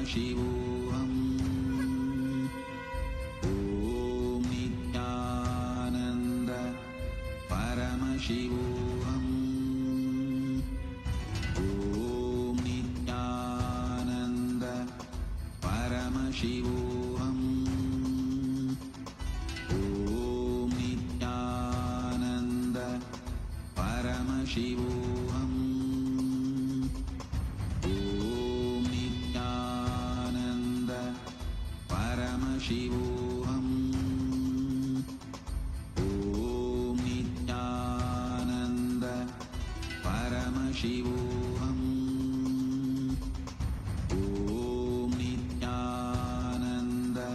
Paramashivoham. Om Nityananda Paramashivoham. Om Nityananda Paramashivoham. Om Nityananda Paramashivoham. Om Nityananda Paramashivoham. Om Nityananda Paramashivoham. Om Nityananda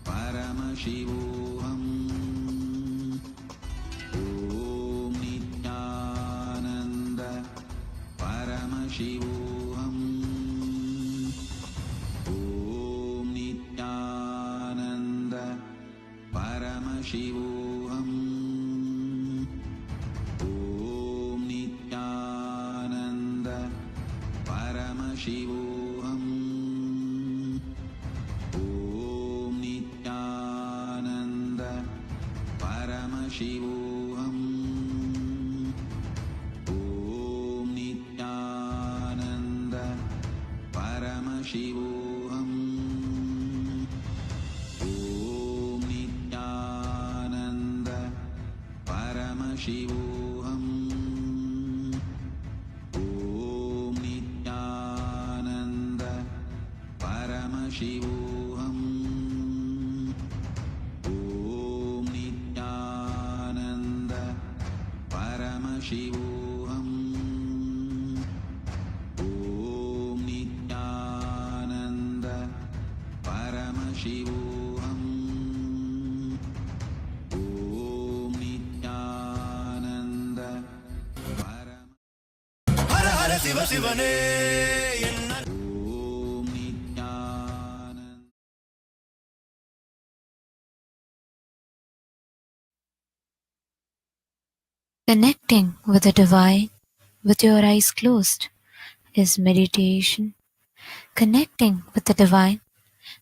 Paramashivoham. Om Nityananda Paramashivoham. Om Nityananda Paramashivoham. Om Nityananda Paramashivoham. Om Nityananda Paramashivoham. Om Nityananda Paramashivoham. Om Nityananda Paramashivoham. Om Nityananda Paramashivoham. Om Nityananda Paramashivoham. Om Nityananda Paramashivoham. Om Nityananda Hara Hara சிவ சிவனே என்ன Om Nityananda. Connecting with the divine with your eyes closed is meditation. Connecting with the divine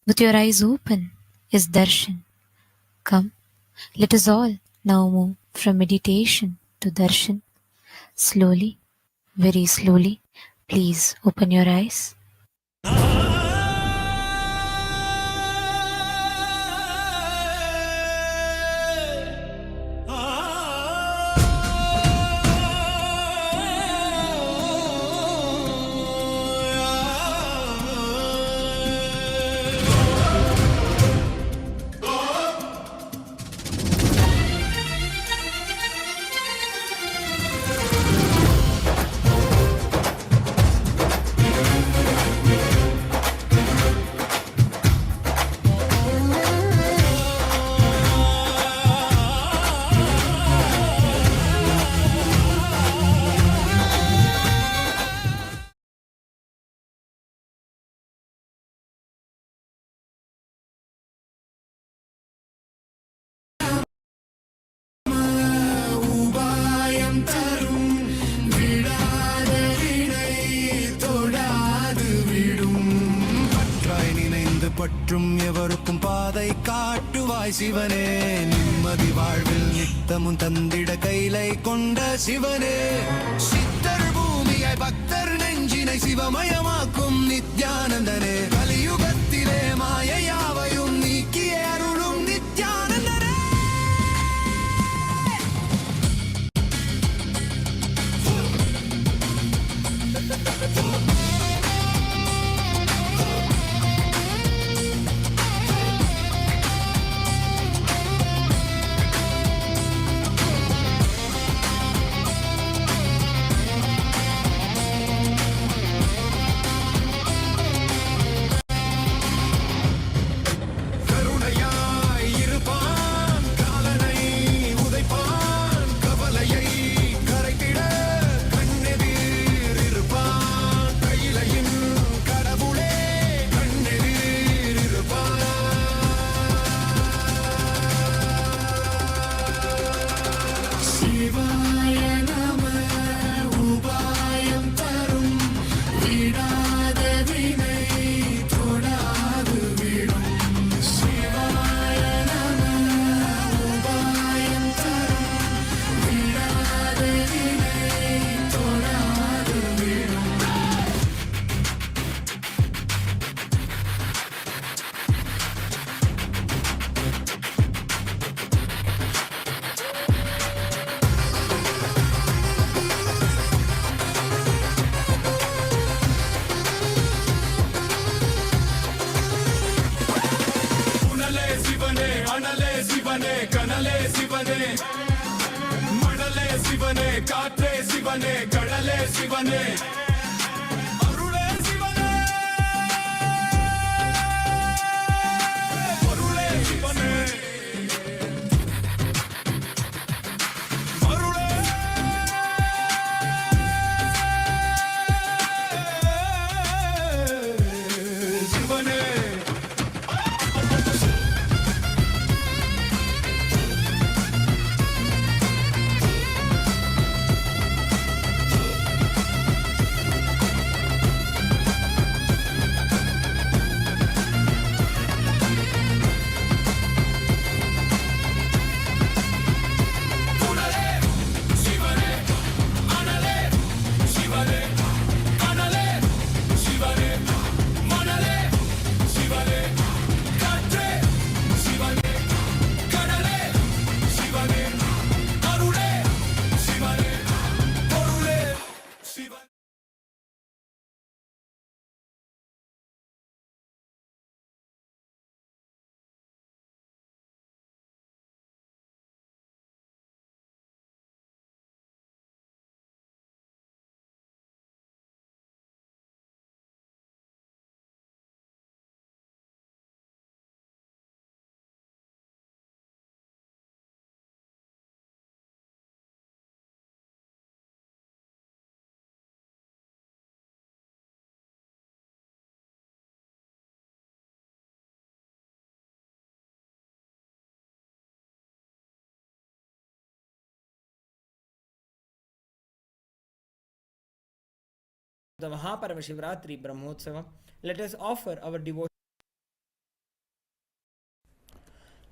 with your eyes open is darshan. Come, let us all now move from meditation to darshan. Slowly, very slowly, please open your eyes. பற்றும் எவருக்கும் பாதை காட்டுவாய் சிவனே, நிம்மதி வாழ்வில் நித்தமும் தந்திட கைலை கொண்ட சிவனே, சித்தர் பூமியாய் பக்தர் நெஞ்சினை சிவமயமாக்கும் நித்யானந்தனே, கலியுகத்திலே மாயையாவையும் நீக்கிய அருளும் நித்யானந்தனே. சிவனே கனலே சிவனே மணலே சிவனே காற்றே சிவனே கடலே சிவனே அருளே சிவனே பொருளே சிவனே அருளே சிவனே The Maha Paramashivaratri Brahmotsavam, let us offer our devotion.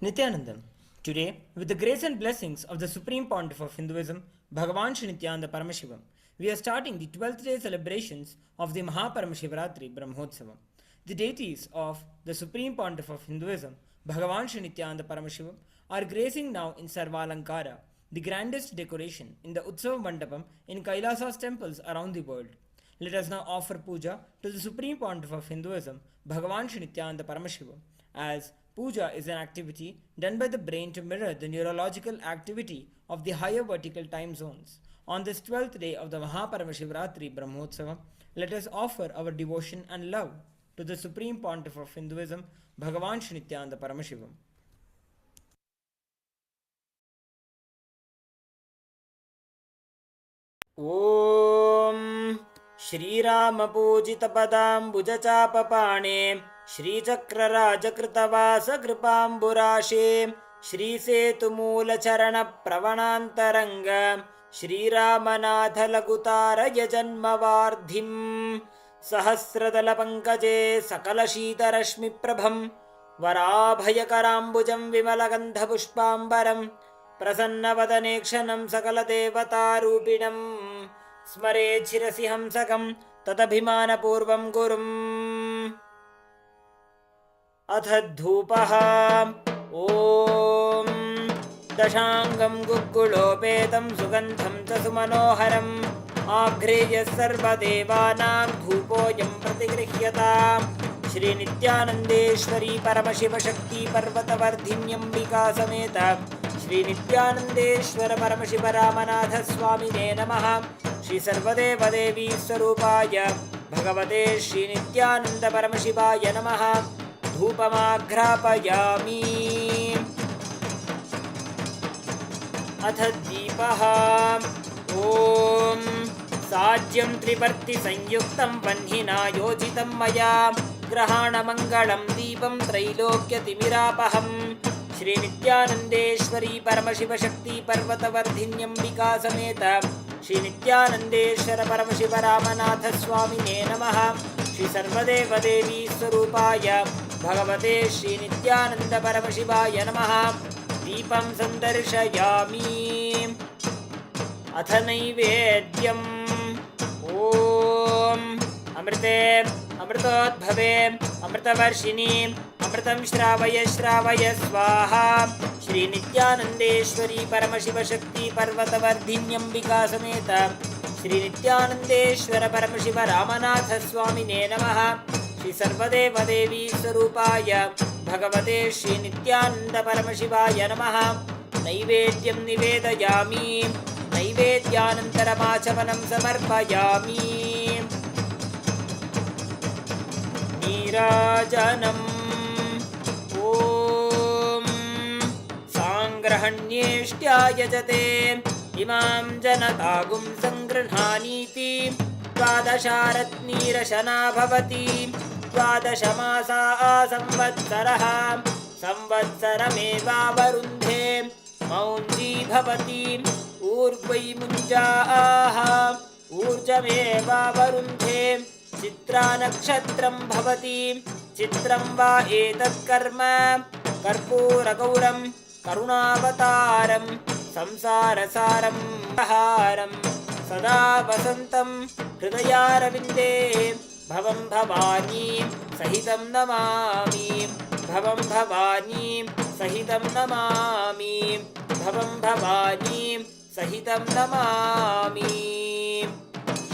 Nithyanandam. Today, with the grace and blessings of the Supreme Pontiff of Hinduism, Bhagavan Sri Nithyananda Paramashivам, we are starting the 12th day celebrations of the Maha Paramashivaratri Brahmotsavam. The deities of the Supreme Pontiff of Hinduism, Bhagavan Sri Nithyananda Paramashivam, are gracing now in Sarvalankara, the grandest decoration in the Utsava Mandapam in Kailasa's temples around the world. Let us now offer puja to the Supreme Pontiff of Hinduism, Bhagavan Sri Nithyananda Paramashivam, as puja is an activity done by the brain to mirror the neurological activity of the higher vertical time zones. On this 12th day of the Maha Paramashivaratri Brahmotsavam, let us offer our devotion and love to the Supreme Pontiff of Hinduism, Bhagavan Sri Nithyananda Paramashivam. Om श्रीरामपूजितपदाम्बुजचापपाणे श्रीचक्रराजकृतवासकृपाम्बुराशे श्रीसेतुमूलचरणप्रवणान्तरङ्ग श्रीरामनाथलघुतारयजन्मवार्धिम् सहस्रदलपङ्कजे सकलशीतरश्मिप्रभं वराभयकराम्बुजं विमलगन्धपुष्पाम्बरं प्रसन्नवदने क्षणं सकलदेवतारूपिणम् स्मरेत् शिरसि हंसकं तदभिमानपूर्वं गुरुम् अथ धूपः ॐ दशाङ्गं गुग्गुलोपेतं सुगन्धं च सुमनोहरम् आघ्रेय सर्वदेवानां धूपोऽयं प्रतिगृह्यताम् श्रीनित्यानन्देश्वरी परमशिवशक्ति पर्वतवर्धिन्यम्बिका समेत श्रीनित्यानन्देश्वर परमशिवरामनाथ स्वामिने नमः। श्री सर्वदेवदेवी स्वरूपाय भगवते श्रीनित्यानन्द परमशिवाय नमः। धूपमाघ्रापयामि। अथ दीपः ॐ साज्यं त्रिवर्तिसंयुक्तं वह्निना योजितं मया ग्रहाणमङ्गलं दीपं त्रैलोक्यतिमिरापहम् श्रीनित्यानन्देश्वरी परमशिवशक्ति पर्वतवर्धिन्यम्बिका समेत श्रीनित्यानन्देश्वर परमशिवरामनाथ स्वामिने नमः। श्री सर्वदेवदेवी स्वरूपाय भगवते श्रीनित्यानन्द परमशिवाय नमः। दीपं सन्दर्शयामि। अथ नैवेद्यम् ॐ अमृते अमृतोद्भवे अमृतवर्षिणी अमृतं श्रावय श्रावय स्वाहा। श्रीनित्यानन्देश्वरी परमशिवशक्ति पर्वतवर्धिन्यम्बिका समेत श्रीनित्यानन्देश्वर परमशिवरामनाथ स्वामिने नमः। श्री सर्वदेवदेवी स्वरूपाय भगवते श्री नित्यानंद परमशिवाय नमः। नैवेद्यं निवेदयामि, नैवेद्यानन्तरमाचमनं समर्पयामि। नीराजनम् ॐ साङ्ग्रहण्येष्ट्यायजते इमां जनतागुं सङ्गृह्णानीति। द्वादशारत्नीरशना भवति, द्वादशमासा संवत्सरः, संवत्सरमेवावरुन्धे मौञ्जी भवति। ऊर्ध्वै मुञ्जाः ऊर्जमेवावरुन्धे, चित्रा नक्षत्रं भवति। चित्रं वा एतत्कर्म कर्पूरगौरं करुणावतारं संसारसारं हारं सदा वसन्तं हृदयारविन्दे भवं भवानी सहितं नमामि। भवं भवानी सहितं नमामि। भवं भवानी सहितं नमामि।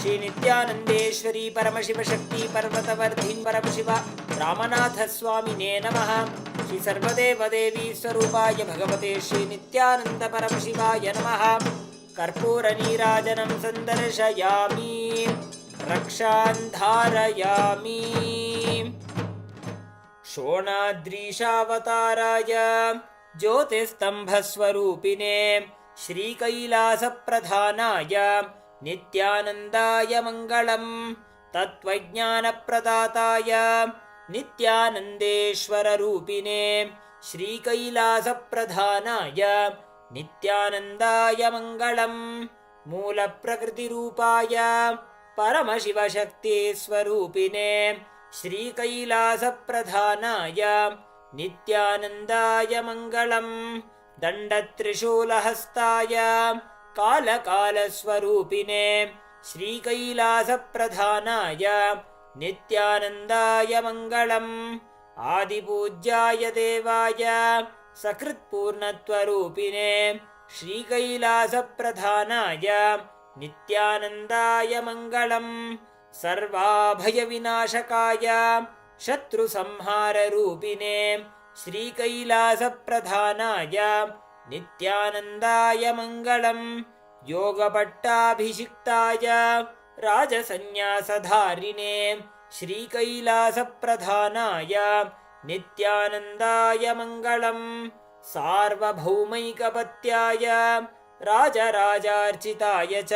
श्री नित्यानंदेश्वरी परमशिव शक्ति पर्वतवर्धिन् परमशिवा रामनाथ स्वामिने नमः। श्री सर्वदेवदेवी स्वरूपाय भगवते श्री नित्यानंद परमशिवाय नमः। कर्पूर नीराजनं सन्दर्शयामि, रक्षान् धारयामि। शोणाद्रीशावताराय ज्योतिस्तंभस्वरूपिणे श्रीकैलासप्रधानाय नित्यानन्दाय मङ्गलम्। तत्त्वज्ञानप्रदाताय नित्यानन्देश्वररूपिणे श्रीकैलासप्रधानाय नित्यानन्दाय मङ्गलम्। मूलप्रकृतिरूपाय परमशिवशक्तिस्वरूपिणे श्रीकैलासप्रधानाय नित्यानन्दाय मङ्गलम्। दण्डत्रिशूलहस्ताय कालकालस्वरूपिणे श्रीकैलासप्रधानाय नित्यानन्दाय मङ्गलम्। आदिपूज्याय देवाय सकृत्पूर्णत्वरूपिणे श्रीकैलासप्रधानाय नित्यानन्दाय मङ्गलम्। सर्वाभयविनाशकाय शत्रुसंहाररूपिणे श्रीकैलासप्रधानाय नित्यानन्दाय मङ्गलम्। योगपट्टाभिषिक्ताय राजसन्न्यासधारिणे श्रीकैलासप्रधानाय नित्यानन्दाय मङ्गलम्। सार्वभौमैकपत्याय राजराजार्चिताय च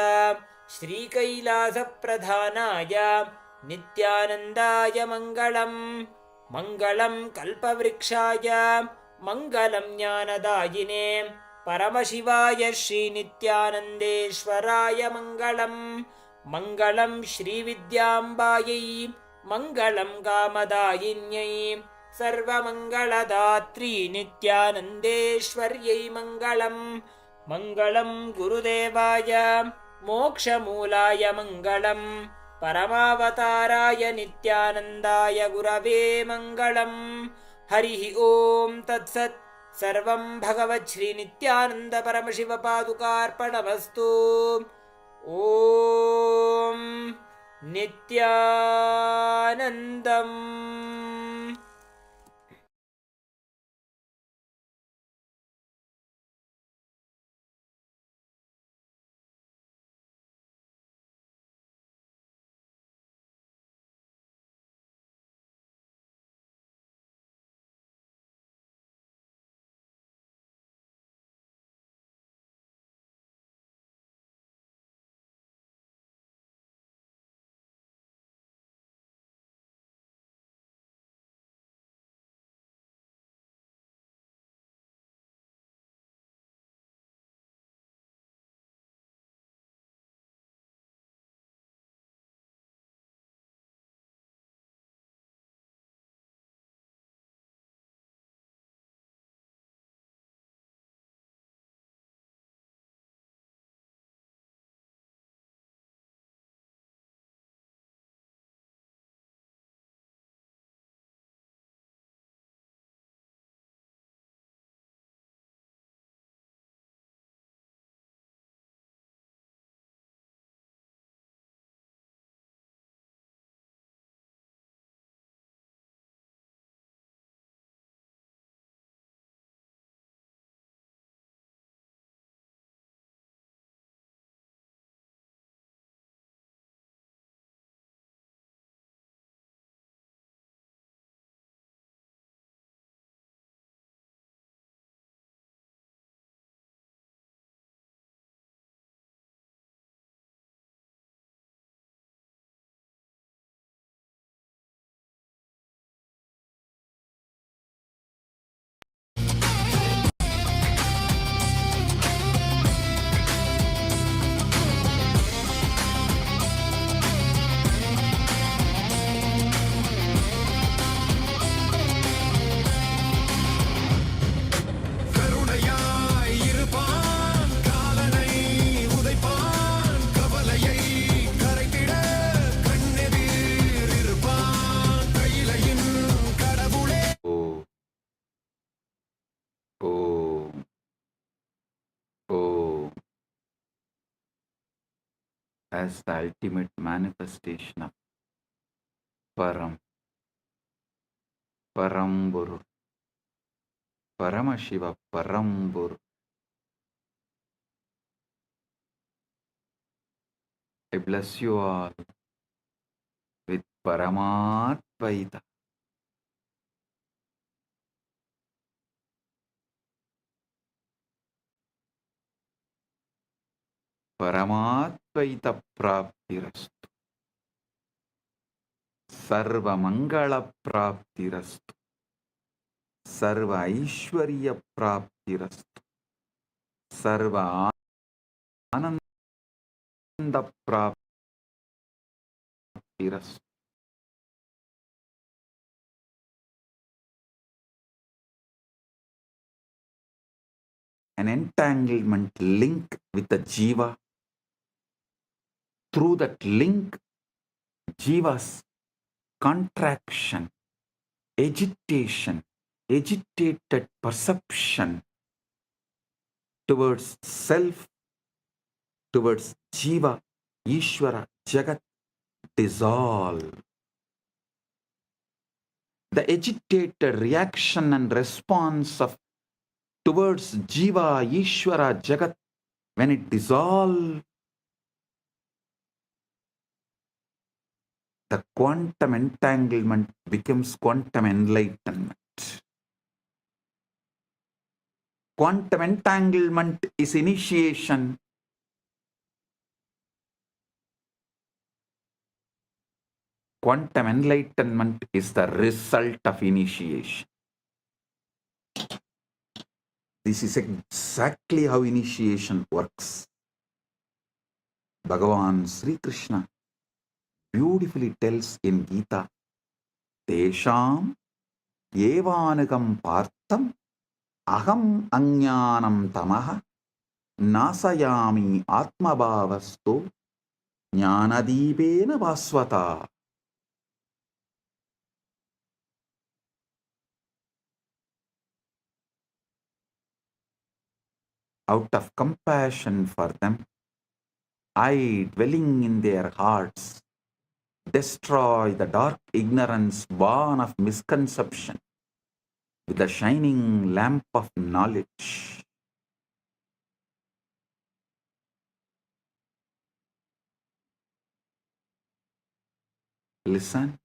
श्रीकैलासप्रधानाय नित्यानन्दाय मङ्गलम्। मङ्गलं कल्पवृक्षाय मङ्गलं ज्ञानदायिने परमशिवाय श्रीनित्यानन्देश्वराय मङ्गलम्। मङ्गलं श्रीविद्याम्बायै मङ्गलं कामदायिन्यै सर्वमङ्गलदात्री नित्यानन्देश्वर्यै मङ्गलम्। मङ्गलं गुरुदेवाय मोक्षमूलाय मङ्गलम्। परमावताराय नित्यानन्दाय गुरवे मङ्गलम्। हरिः ॐ तत्सत्। सर्वं भगवत् श्री नित्यानन्द परमशिव पादुकार्पणमस्तु। ॐ नित्यानन्दम्। as the ultimate manifestation of Paramporul, Paramashiva, Paramporul. I bless you all with Paramatvaita. Paramatvaita praptirastu. Sarva mangala praptirastu. Sarva aishwarya praptirastu. Sarva ananda praptirastu. An entanglement link with the jiva. Through that link, jiva's contraction, agitation, agitated perception towards self, towards jiva, Ishvara, Jagat dissolve. The agitated reaction and response of towards jiva, Ishvara, Jagat, when it dissolves, the quantum entanglement becomes quantum enlightenment. Quantum entanglement is initiation. Quantum enlightenment is the result of initiation. This is exactly how initiation works. Bhagavan Sri Krishna beautifully tells in Gita, Tesham evanagam partham aham ajnanam tamaha nasayami atmabhavasto jnanadibena vasvata. Out of compassion for them, I, dwelling in their hearts, destroy the dark ignorance born of misconception with the shining lamp of knowledge. Listen.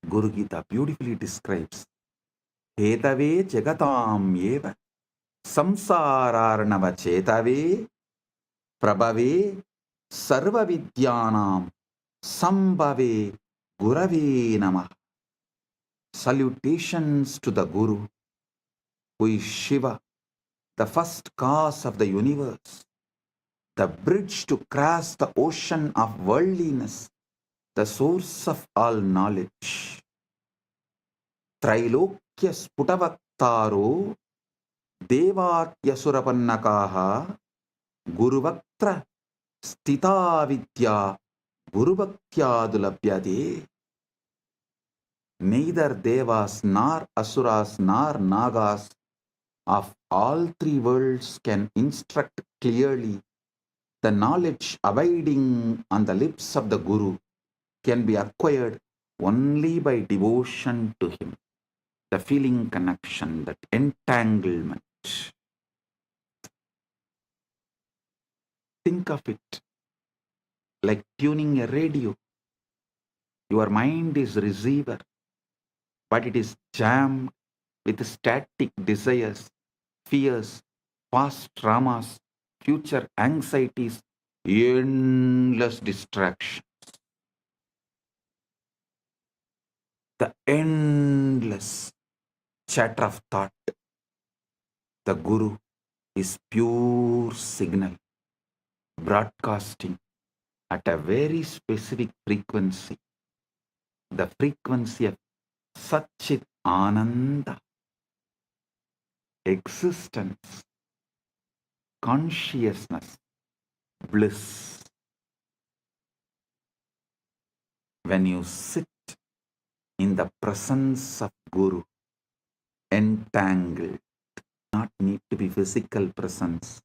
Guru Gita beautifully describes Hetave Jagatam Eva Samsararnava Chetave Prabhave Sarva Vidyanam Sambhave Gurave Namah. Salutations to the Guru, who is Shiva, the first cause of the universe, the bridge to cross the ocean of worldliness, the source of all knowledge. Trailokya Sputavaktaro Devatyasurapanakaha Guruvaktra Stita Vidya Guruvaktyadulabhyade. Neither Devas nor Asuras nor Nagas of all three worlds can instruct clearly. The knowledge abiding on the lips of the Guru can be acquired only by devotion to him. The feeling connection, that entanglement. Think of it like tuning a radio. Your mind is receiver, but it is jammed with static desires, fears, past traumas, future anxieties, endless distractions. The endless chatter of thought. The Guru is pure signal, broadcasting at a very specific frequency, the frequency of Satchit Ananda, existence, consciousness, bliss. When you sit in the presence of Guru, entangled. Not need to be physical presence.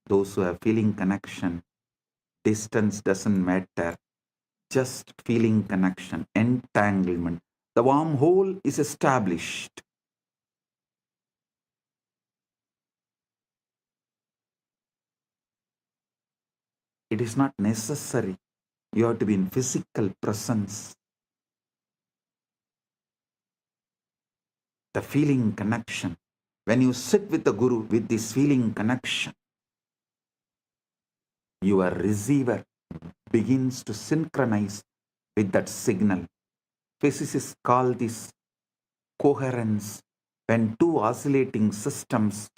Those who have feeling connection, distance doesn't matter. Just feeling connection, entanglement. The wormhole is established. It is not necessary. You have to be in physical presence. The feeling connection. When you sit with the Guru with this feeling connection, your receiver begins to synchronize with that signal. Physicists call this coherence. When two oscillating systems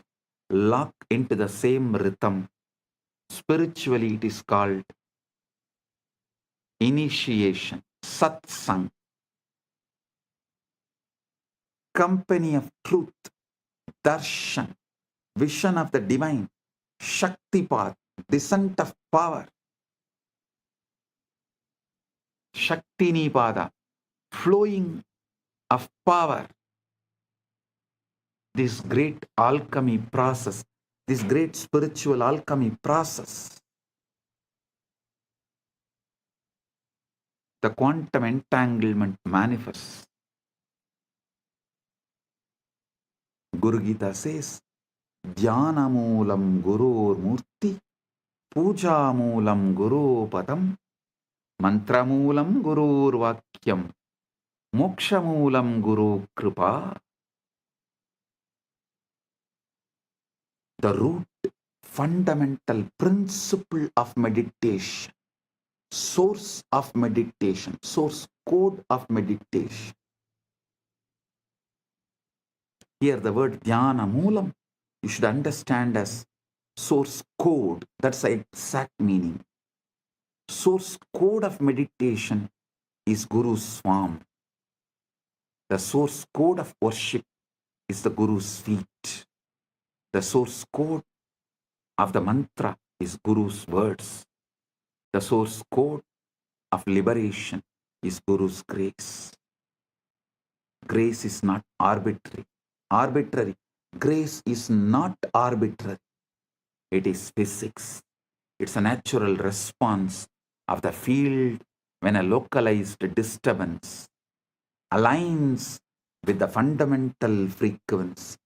lock into the same rhythm, spiritually it is called initiation, satsang, company of truth, darshan, vision of the divine, shaktipat, descent of power, shaktinipada, flowing of power. This great alchemy process, this great spiritual alchemy process, the quantum entanglement manifests. Guru Gita says, Dhyanamulam Gurur Murthy, Pujamulam Guru Padam, Mantramulam Gurur Vakyam, Mokshamulam Guru Kripa. The root, fundamental principle of meditation, source of meditation, source code of meditation. Here the word dhyana moolam, you should understand as source code. That's the exact meaning. Source code of meditation is Guru's form. The source code of worship is the Guru's feet. The source code of the mantra is Guru's words. The source code of liberation is Guru's grace. Grace is not arbitrary. Grace is not arbitrary. It is physics. It's a natural response of the field when a localized disturbance aligns with the fundamental frequency.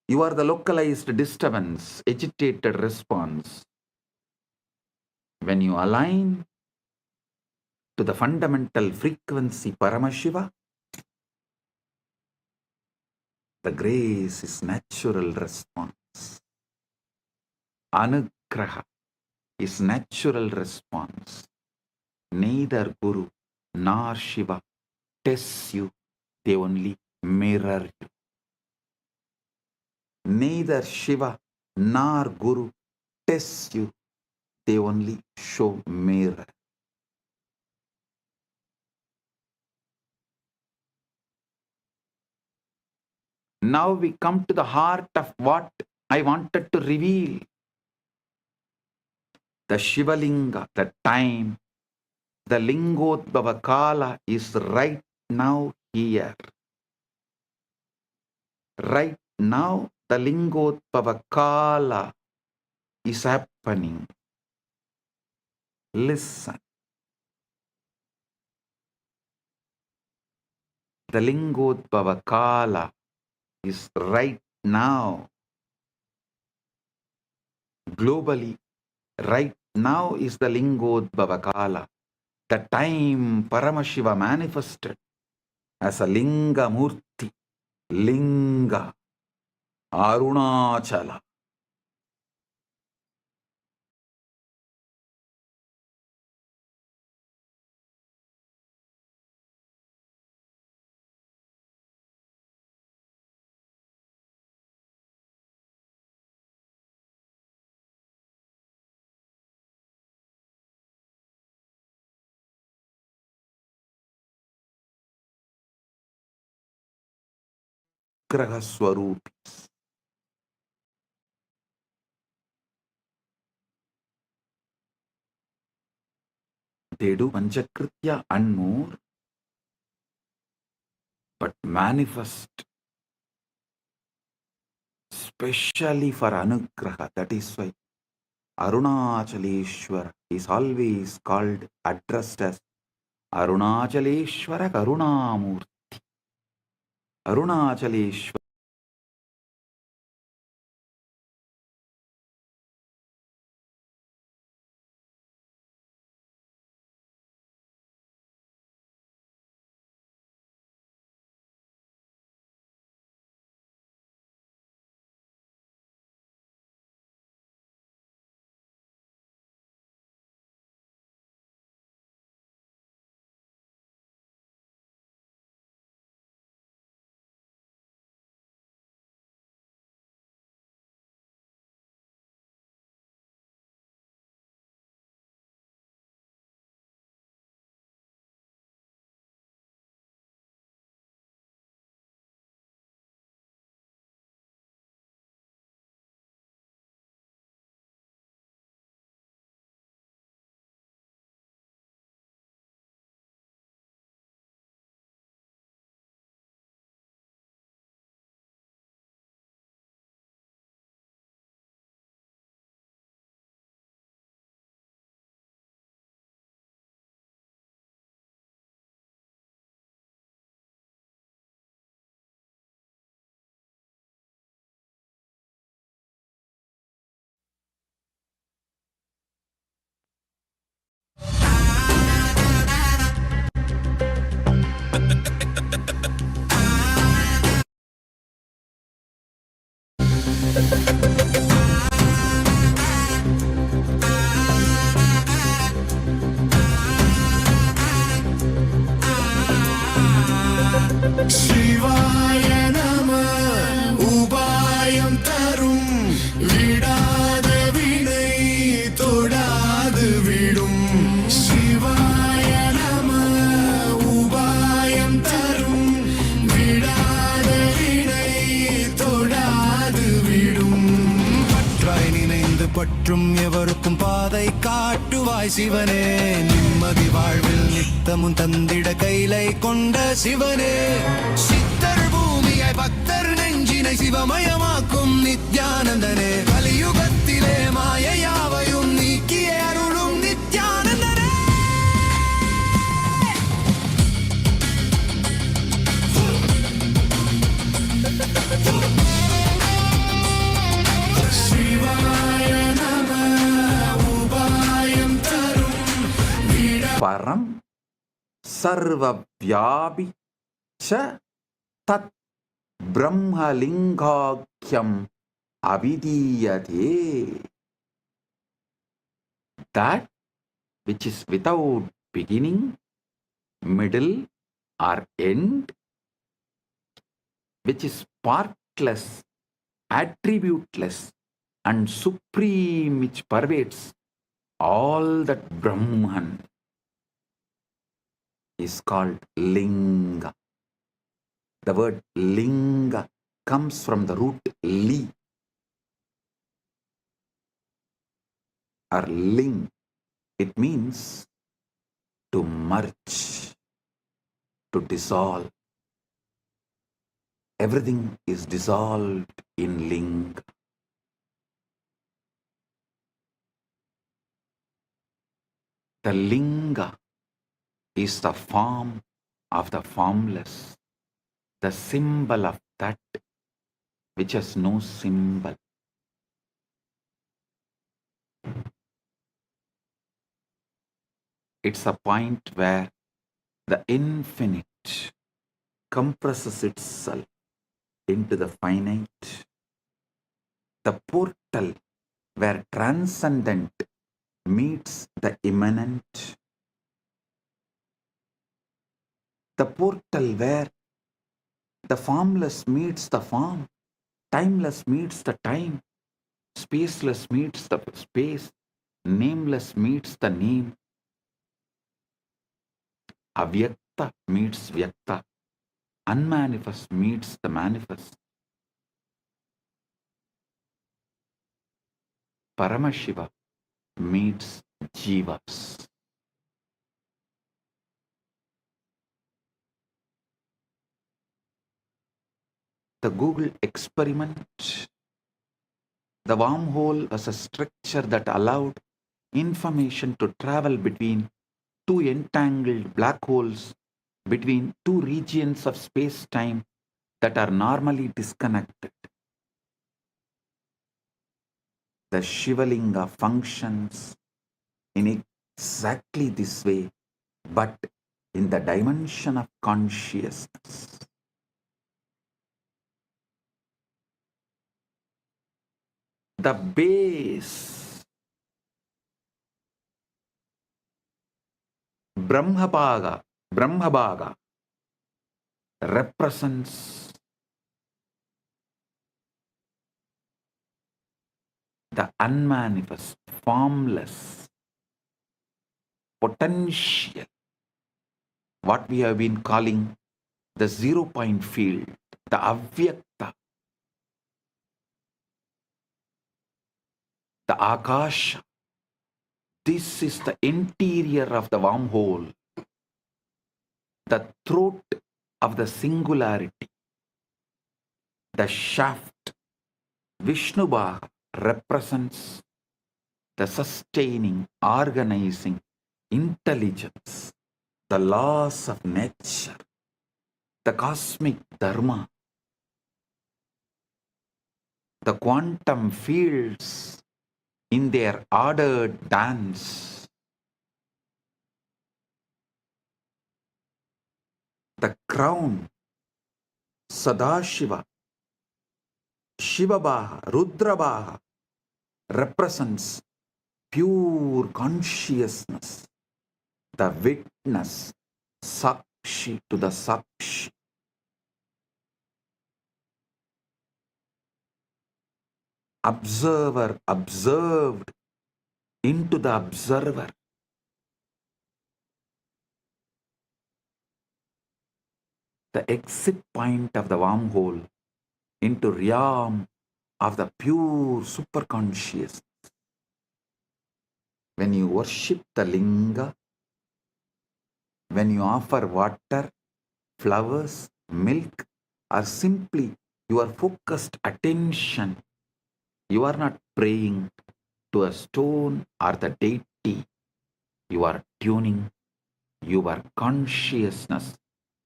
You are the localized disturbance, agitated response. When you align to the fundamental frequency Paramashiva, the grace is natural response. Anugraha is natural response. Neither Guru nor Shiva tests you, they only mirror you. Neither Shiva nor Guru tests you, they only show mirror. Now we come to the heart of what I wanted to reveal. The Shivalinga, the time, the Lingodbhava Kala is right now here. Right now, the Lingodbhava Kala is happening. Listen. The Lingodbhava Kala is right now. Globally, right now is the Lingodbhava Kala. The time Paramashiva manifested as a Linga Murthy, Linga, Arunachala. Graha Swarupis. They do Panchakritya and more. but manifest specially for Anugraha. That is why Arunachaleshwara is always called, addressed as Arunachaleshwara Karunamurthy. Arunachaleshwara. சிவாய நம உபாயம் தரும் விடாத வினை தொடாது விடும் சிவாய நம உபாயம் தரும் விடாத வினை தொடாது விடும் பற்றாய் நினைந்து பற்றும் எவருக்கும் பாதை காட்டுவாய் சிவனே நிம்மதி வாழ்வில் நித்தமும் தந்திட கைலை கொண்ட சிவனே சித்தர் பூமியாய் பக்தர் நெஞ்சினை சிவமயமாக்கும் நித்யானந்தனே கலியுகத்திலே மாயையாவையும் நீக்கிய அருளும் நித்யானந்தனே சிவாய நம உபாயம் தரும் Param Sarvavyapi Cha Tat Brahmalingakyam Avidiyate. That which is without beginning, middle, or end, which is partless, attributeless, and supreme, which pervades all that Brahman, is called Linga. The word Linga comes from the root li or ling. It means to merge, to dissolve. Everything is dissolved in Linga. The Linga is the form of the formless, the symbol of that which has no symbol. It's a point where the infinite compresses itself into the finite, the portal where transcendent meets the immanent, the portal where the formless meets the form, timeless meets the time, spaceless meets the space, nameless meets the name, avyakta meets vyakta, unmanifest meets the manifest. Paramashiva meets jivas. the Google experiment, the wormhole was a structure that allowed information to travel between two entangled black holes between two regions of space-time that are normally disconnected. The Shivalinga functions in exactly this way, but in the dimension of consciousness. The base, Brahmabhaga, represents the unmanifest, formless, potential, what we have been calling the 0 point field, the avyakta, the akasha. This is the interior of the wormhole, the throat of the singularity, the shaft. Vishnubhaga represents the sustaining, organizing intelligence, the laws of nature, the cosmic dharma, the quantum fields in their ordered dance, the crown, Sadashiva, Shivabhaga, Rudrabhaga represents pure consciousness, the witness, Sakshi to the Sakshi. Observer observed into the observer. The exit point of the wormhole into realm of the pure superconscious. When you worship the linga, when you offer water, flowers, milk, or simply your focused attention, you are not praying to a stone or the deity. You are tuning your consciousness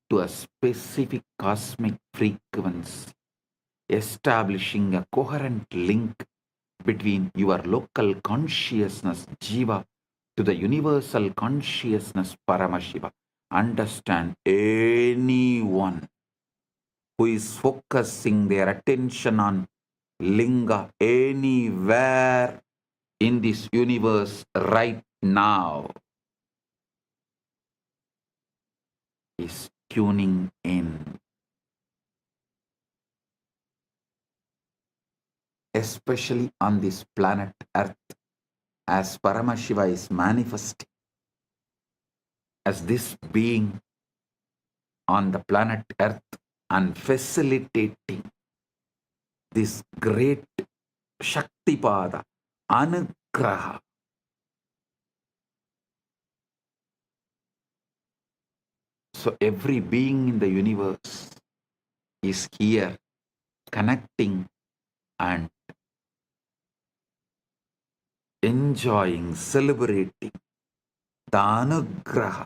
to a specific cosmic frequency, establishing a coherent link between your local consciousness, Jiva, to the universal consciousness, Paramashiva. Understand, anyone who is focusing their attention on linga anywhere in this universe right now is tuning in. Especially on this planet Earth, as Paramashiva is manifesting as this being on the planet Earth and facilitating this great Shaktipada, Anugraha. So every being in the universe is here connecting and enjoying, celebrating the Anugraha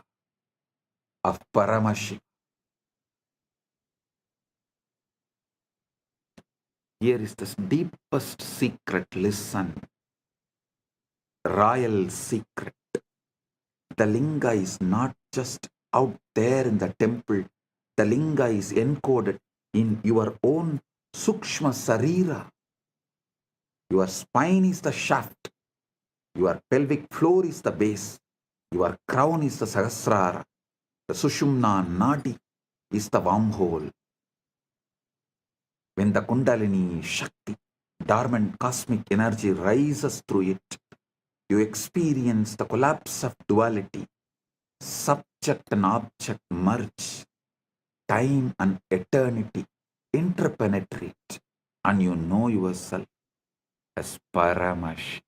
of Paramashiva. Here is the deepest secret. Listen, royal secret. The linga is not just out there in the temple. The linga is encoded in your own sukshma sarira. Your spine is the shaft. Your pelvic floor is the base. Your crown is the sahasrara. The sushumna nadi is the wormhole. When the kundalini shakti, dormant cosmic energy rises through it, you experience the collapse of duality. Subject and object merge. Time and eternity interpenetrate, and you know yourself as Paramash.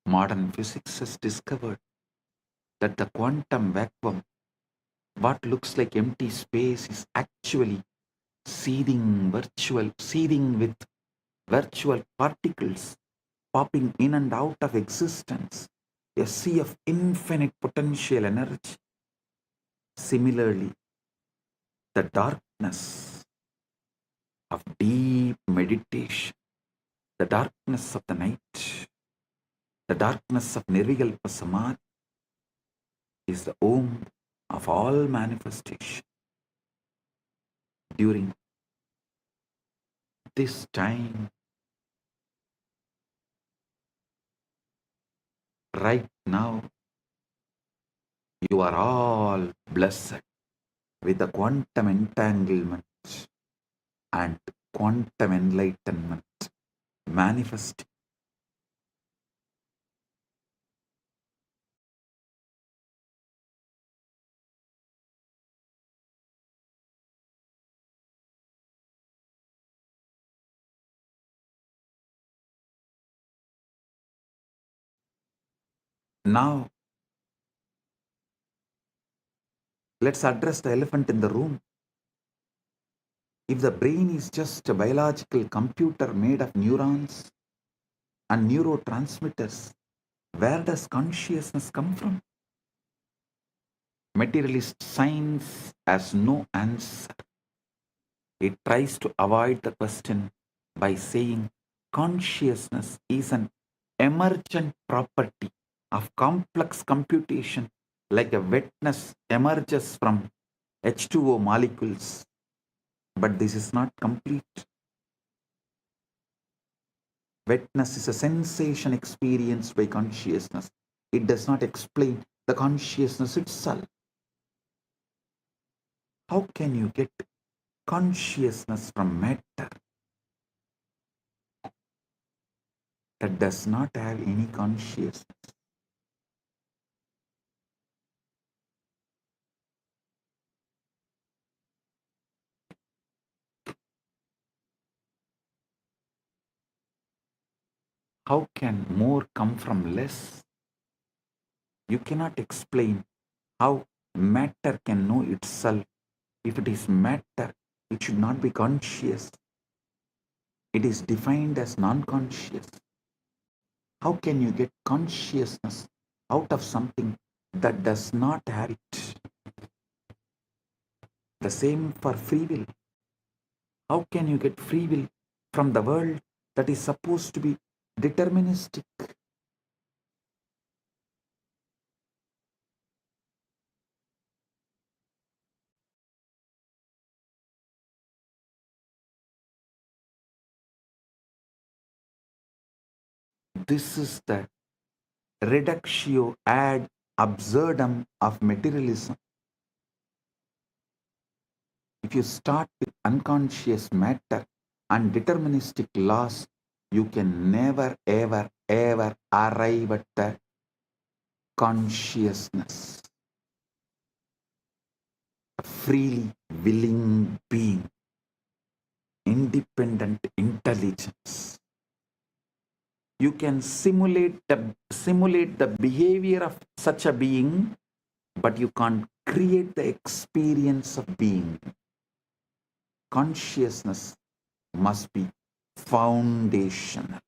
Modern physics has discovered that the quantum vacuum, what looks like empty space, is actually seething with virtual particles popping in and out of existence, a sea of infinite potential energy. Similarly, the darkness of deep meditation, the darkness of the night, the darkness of Nirvikalpa Samadhi is the womb of all manifestation. During this time, right now, you are all blessed with the quantum entanglement and quantum enlightenment manifesting. Now, let's address the elephant in the room. If the brain is just a biological computer made of neurons and neurotransmitters, where does consciousness come from? Materialist science has no answer. It tries to avoid the question by saying consciousness is an emergent property of complex computation, like a wetness emerges from H2O molecules. But this is not complete. Wetness is a sensation experienced by consciousness. It does not explain the consciousness itself. How can you get consciousness from matter that does not have any consciousness? How can more come from less? You cannot explain how matter can know itself. If it is matter, it should not be conscious. It is defined as non-conscious. How can you get consciousness out of something that does not have it? The same for free will. How can you get free will from the world that is supposed to be deterministic? This is the reductio ad absurdum of materialism. If you start with unconscious matter and deterministic laws, you can never, ever, ever arrive at the consciousness. A freely willing being, independent intelligence. You can simulate the behavior of such a being, but you can't create the experience of being. Consciousness must be foundational.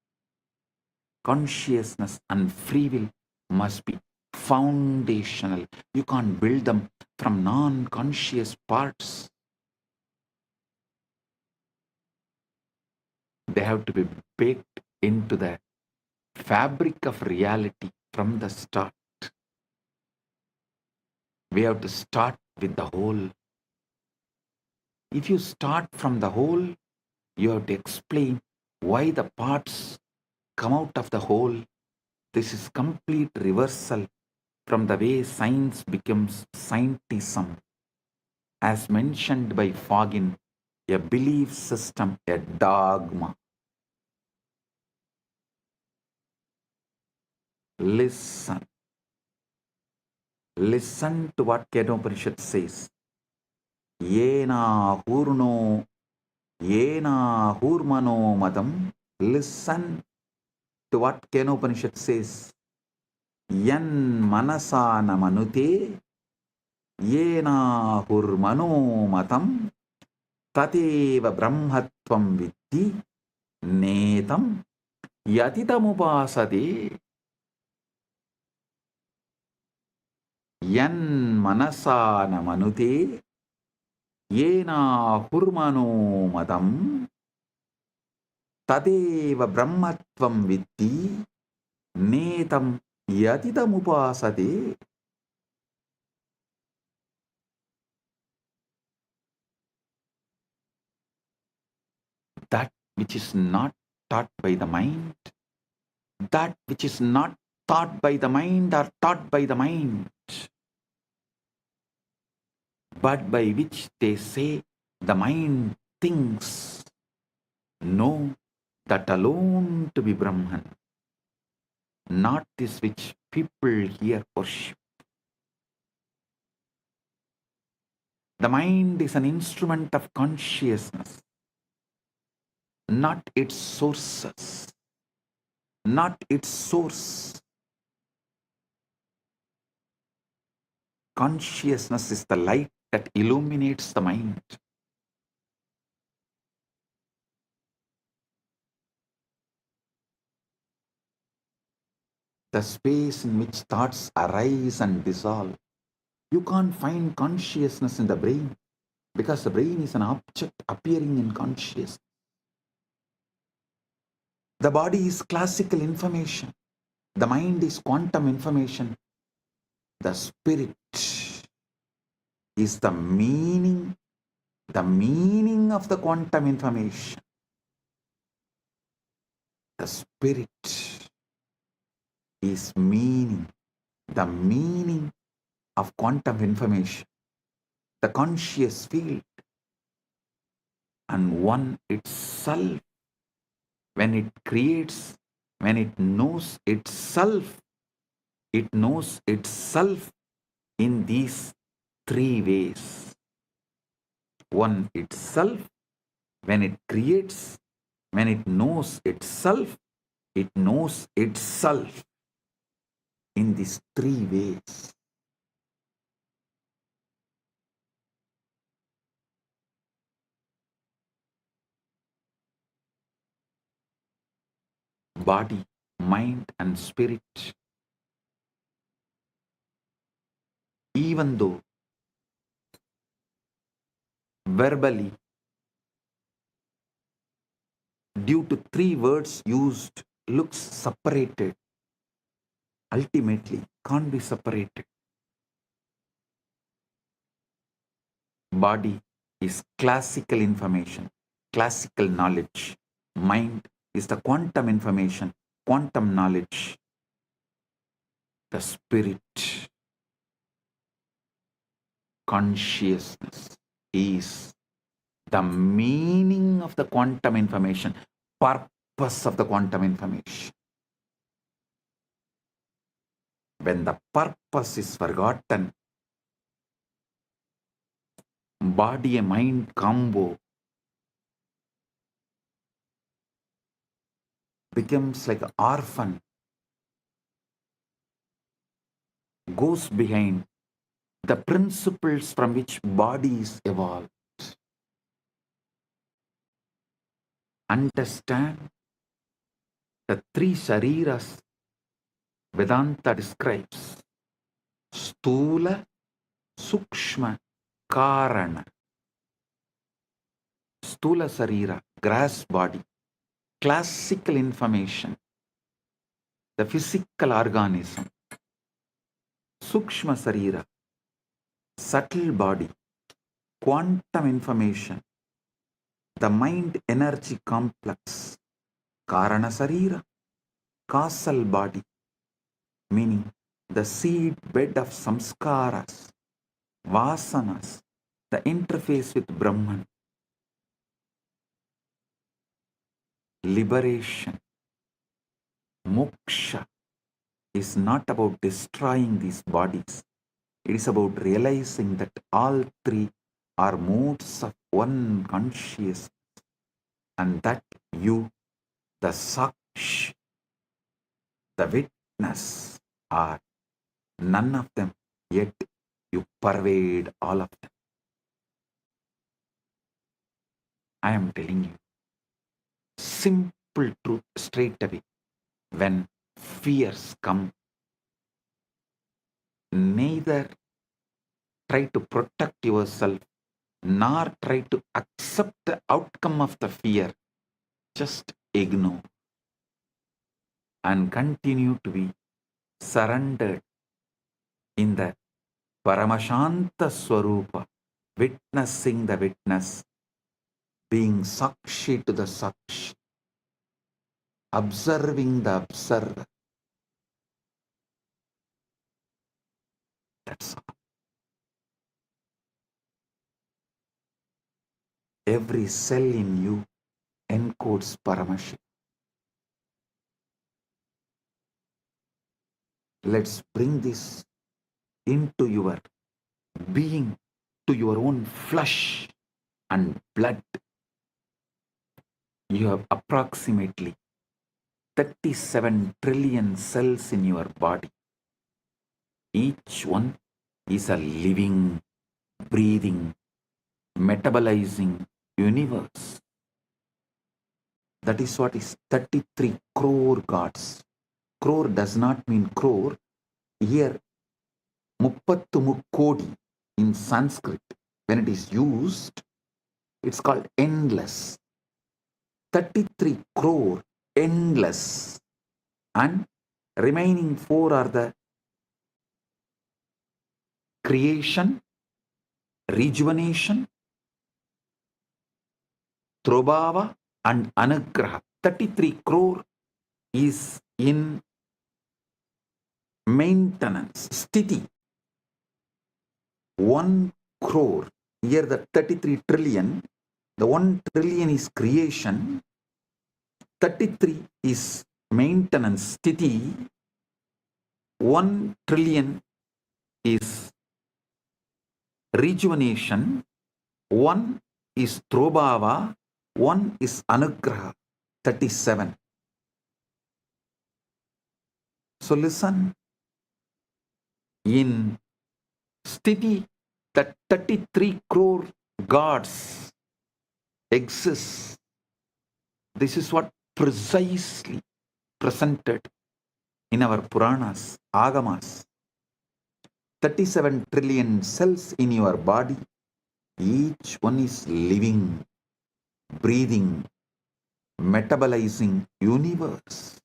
Consciousness and free will must be foundational. You can't build them from non-conscious parts. They have to be baked into the fabric of reality from the start. We have to start with the whole. If you start from the whole, you have to explain why the parts come out of the whole. This is complete reversal from the way science becomes scientism. As mentioned by Fagin, a belief system, a dogma. Listen. Listen to what Kedopanishad says. Yena hurno, yena hurmano madam. Listen to what Kenopanishad says. yan manasana manute yena hurmano matam tateva brahmatvam vitti netam yatitamupasade. Yan manasana manute yena hurmano matam tadeva brahmatvam vitti netam yatitamupasade. That which is not taught by the mind, that which is not taught by the mind or taught by the mind, but by which they say the mind thinks, know that alone to be Brahman, not this which people here worship. The mind is an instrument of consciousness, not its sources, not its source. Consciousness is the light that illuminates the mind. The space in which thoughts arise and dissolve. You can't find consciousness in the brain because the brain is an object appearing in consciousness. The body is classical information. The mind is quantum information. The spirit is the meaning of the quantum information. The spirit is meaning, the meaning of quantum information, the conscious field, and one itself, when it creates, when it knows itself in these three ways. One itself, when it creates, when it knows itself in these three ways. Body, mind, and spirit, even though verbally, due to three words used, looks separated, ultimately can't be separated. Body is classical information, classical knowledge. Mind is the quantum information, quantum knowledge. The spirit, consciousness, is the meaning of the quantum information, purpose of the quantum information. When the purpose is forgotten, body and mind combo becomes like an orphan, goes behind the principles from which body is evolved. Understand the three shariras Vedanta describes: Stula, Sukshma, Karana. Stula Sarira, grass body, classical information, the physical organism. Sukshma Sarira, subtle body, quantum information, the mind energy complex. Karana Sarira, causal body, meaning the seed bed of samskaras, vasanas, the interface with Brahman. Liberation, moksha, is not about destroying these bodies. It is about realizing that all three are modes of one consciousness, and that you, the saksh, the witness, are none of them, yet you pervade all of them. I am telling you, simple truth straight away. When fears come, neither try to protect yourself nor try to accept the outcome of the fear. Just ignore and continue to be surrendered in the Paramashanta Swarupa, witnessing the witness, being Sakshi to the Sakshi, observing the observer. That's all. Every cell in you encodes Paramashiva. Let's bring this into your being, to your own flesh and blood. You have approximately 37 trillion cells in your body. Each one is a living, breathing, metabolizing universe. That is what is 33 crore gods. Crore does not mean crore. Here, muppattu mukkodi in Sanskrit, when it is used, it's called endless. 33 crore, endless. And remaining 4 are the creation, rejuvenation, Trobhava and Anugraha. 33 crore is in maintenance, sthiti. 1 crore, here the 33 trillion, the 1 trillion is creation, 33 is maintenance, sthiti, 1 trillion is rejuvenation, 1 is Trobhava, 1 is Anugraha, 37. So listen, in sthiti, that 33 crore gods exist. This is what precisely presented in our Puranas, Agamas. 37 trillion cells in your body, each one is living, breathing, metabolizing universe.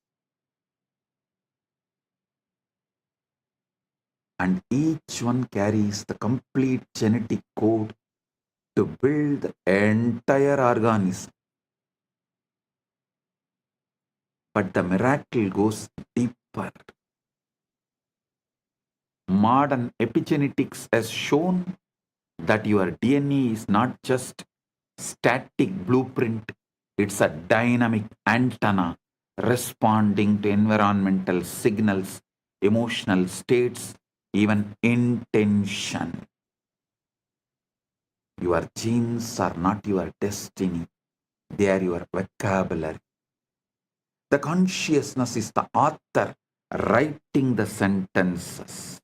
And each one carries the complete genetic code to build the entire organism. But the miracle goes deeper. Modern epigenetics has shown that your DNA is not just static blueprint, it's a dynamic antenna responding to environmental signals, emotional states, even intention. Your genes are not your destiny, they are your vocabulary. The consciousness is the author writing the sentences.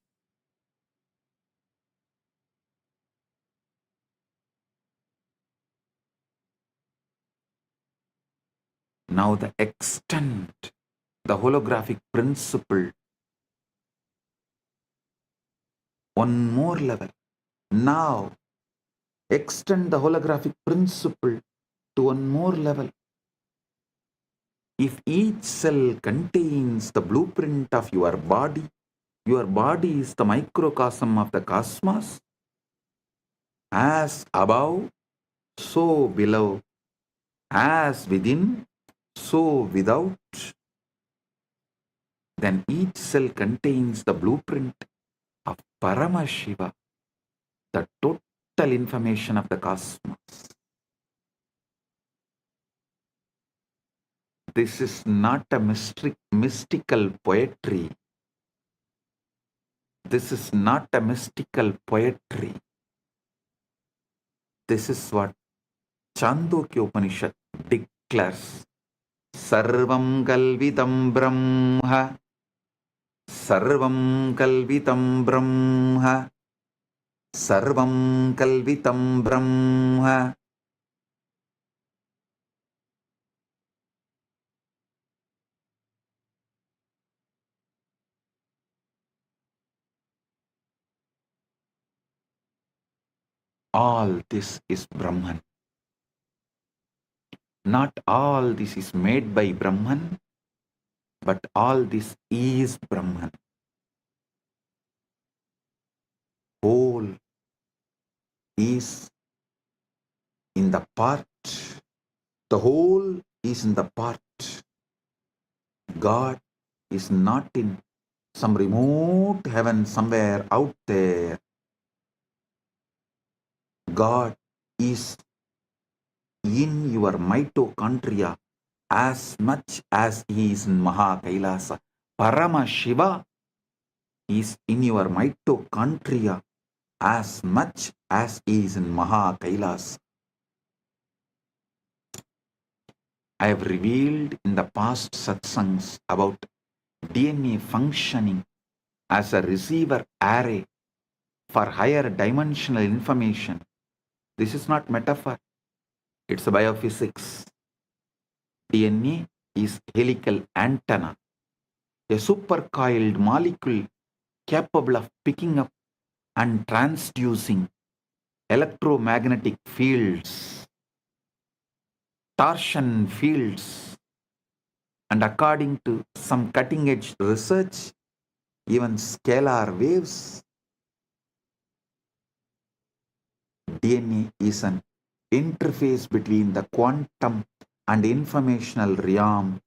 Now the extent, the holographic principle, one more level. Now extend the holographic principle to one more level. If each cell contains the blueprint of your body is the microcosm of the cosmos. As above, so below. As within, so without. Then each cell contains the blueprint of Paramashiva, the total information of the cosmos. This is not a mystical poetry. This is not a mystical poetry. This is what Chandogya Upanishad declares. Sarvam Galvidam Brahma सर्वं कल्वितं ब्रह्म सर्वं कल्वितं ब्रह्म all this is Brahman. Not all this is made by Brahman, but all this is Brahman. Whole is in the part. The whole is in the part. God is not in some remote heaven somewhere out there. God is in your mitochondria as much as he is in Maha Kailasa. Paramashiva is in your mitochondria as much as he is in Maha Kailasa. I have revealed in the past satsangs about DNA functioning as a receiver array for higher dimensional information. This is not metaphor, it's biophysics. DNA is helical antenna, a supercoiled molecule capable of picking up and transducing electromagnetic fields, torsion fields, and according to some cutting-edge research, even scalar waves. DNA is an interface between the quantum and informational realm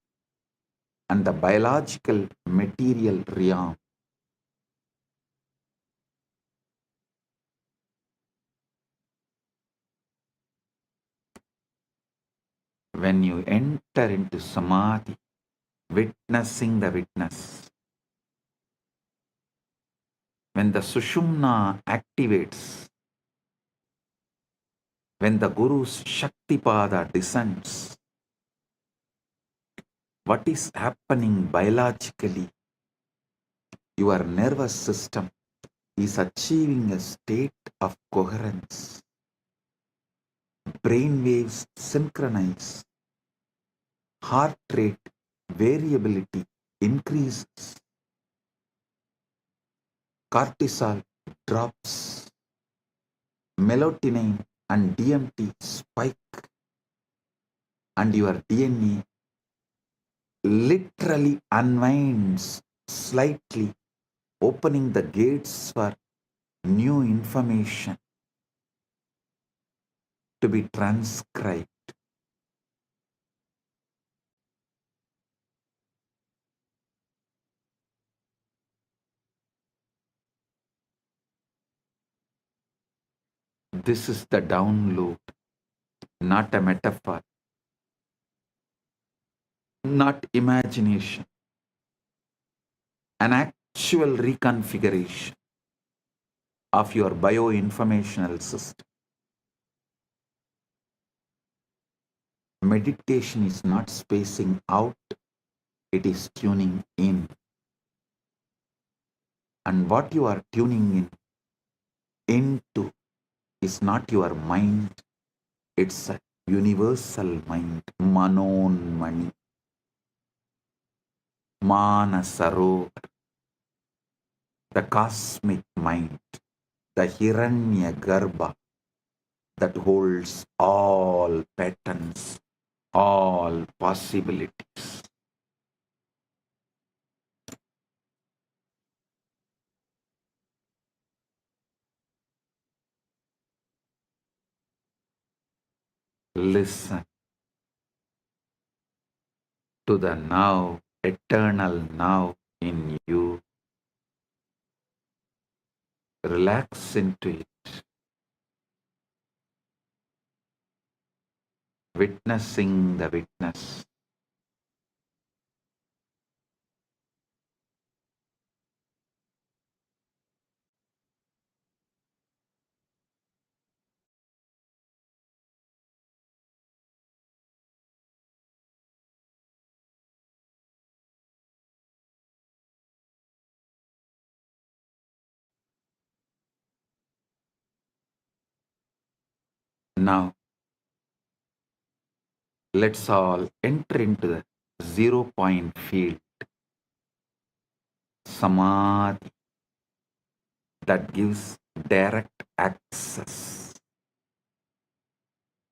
and the biological material realm. When you enter into samadhi, witnessing the witness, when the sushumna activates, when the Guru's Shaktipada descends, what is happening biologically? Your nervous system is achieving a state of coherence. Brain waves synchronize. Heart rate variability increases. Cortisol drops. Melatonin and DMT spike. And your DNA literally unwinds slightly, opening the gates for new information to be transcribed. This is the download, not a metaphor, not imagination, an actual reconfiguration of your bioinformational system. Meditation is not spacing out, it is tuning in. And what you are tuning into is not your mind, it's a universal mind, Manon Mani, Manasarovar, the cosmic mind, the Hiranya Garbha that holds all patterns, all possibilities. Listen to the now, eternal now in you. Relax into it, witnessing the witness. Now, let's all enter into the 0 point field, samadhi, that gives direct access.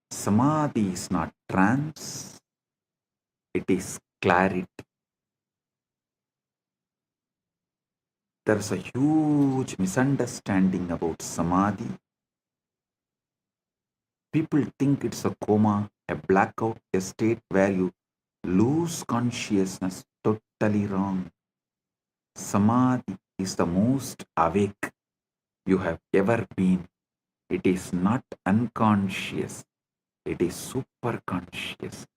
Samadhi is not trance, it is clarity. There's a huge misunderstanding about samadhi. People think it's a coma, a blackout, a state where you lose consciousness. Totally wrong. Samadhi is the most awake you have ever been. It is not unconscious, it is super conscious.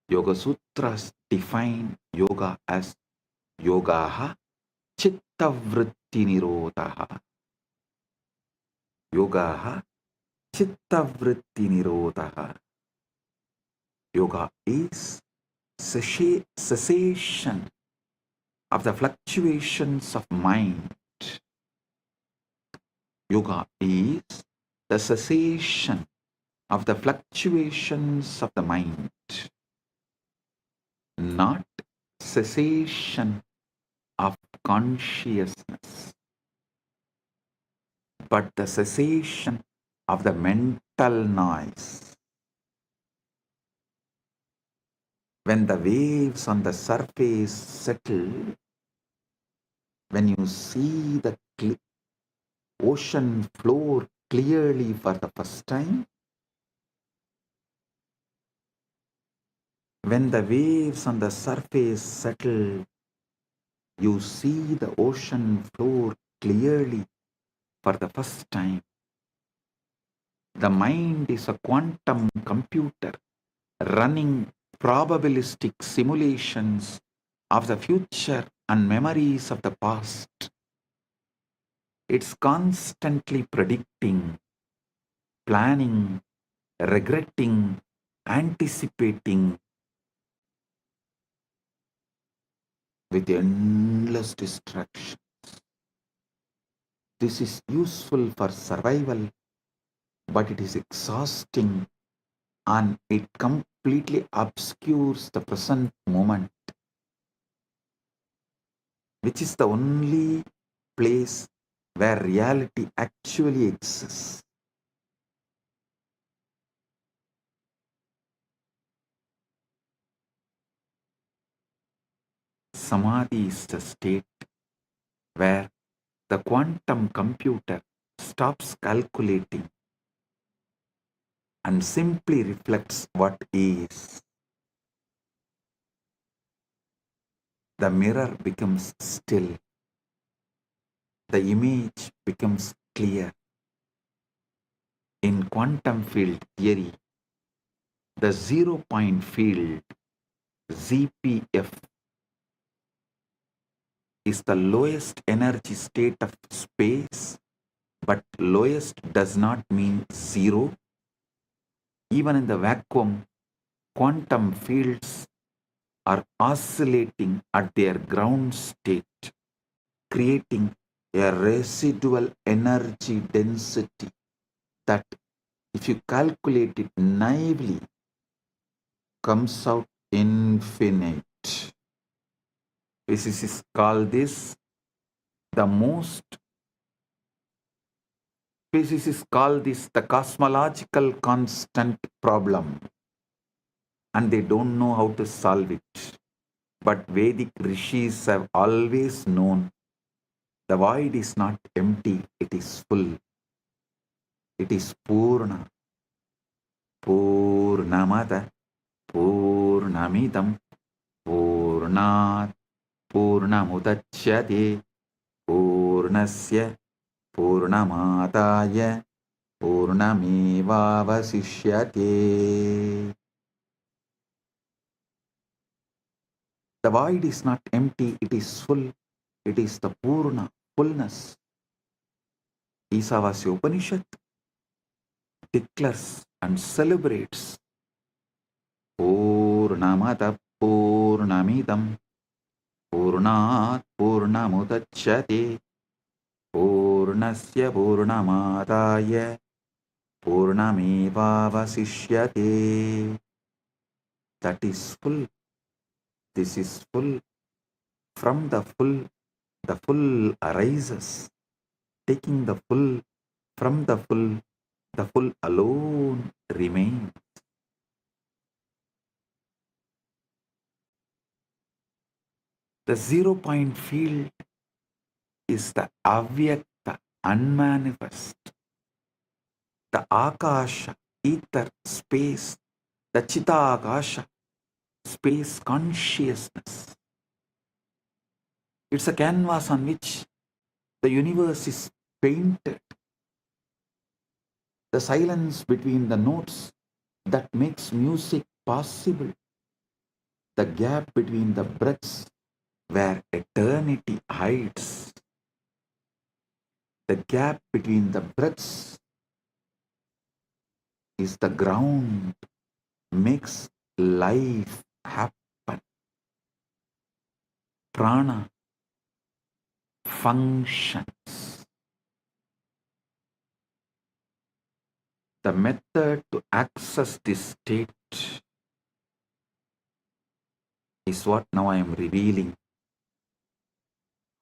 Yoga Sutras define yoga as yogaha chitta vritti nirodhaha. Yogaha chitta vritti nirodhaha. Yoga is cessation of the fluctuations of mind. Yoga is the cessation of the fluctuations of the mind, not cessation of consciousness, but the cessation of the mental noise. When the waves on the surface settle, when you see the ocean floor clearly for the first time, when the waves on the surface settle, you see the ocean floor clearly for the first time. The mind is a quantum computer running probabilistic simulations of the future and memories of the past. It's constantly predicting, planning, regretting, anticipating with endless distractions. This is useful for survival, but it is exhausting and it completely obscures the present moment, which is the only place where reality actually exists. Samadhi is the state where the quantum computer stops calculating and simply reflects what is. The mirror becomes still. The image becomes clear. In quantum field theory, the 0 point field, ZPF, is the lowest energy state of space, but lowest does not mean zero. Even in the vacuum, quantum fields are oscillating at their ground state, creating a residual energy density that, if you calculate it naively, comes out infinite. Physicists call this the cosmological constant problem, and they don't know how to solve it. But Vedic rishis have always known the void is not empty, it is full. It is Purna. Purnamada Purnamidam Purnat Purnamudachyate Purnasya Purnamadaya Purnamevavasishyate. The void is not empty, it is full. It is the Purna, fullness. Isavasya Upanishad declares and celebrates Purnamada Purnamidam Purnat Purnamudachyate Purnasya Purnasya Purnamadaya Purnamevavasishyate. That is full. This is full. From the full arises. Taking the full from the full alone remains. The 0 point field is the avyakta, unmanifest, the akasha, ether, space, the chitakasha, space consciousness. It's a canvas on which the universe is painted. The silence between the notes that makes music possible. The gap between the breaths where eternity hides. The gap between the breaths is the ground, makes life happen. Prana functions. The method to access this state is what now I am revealing.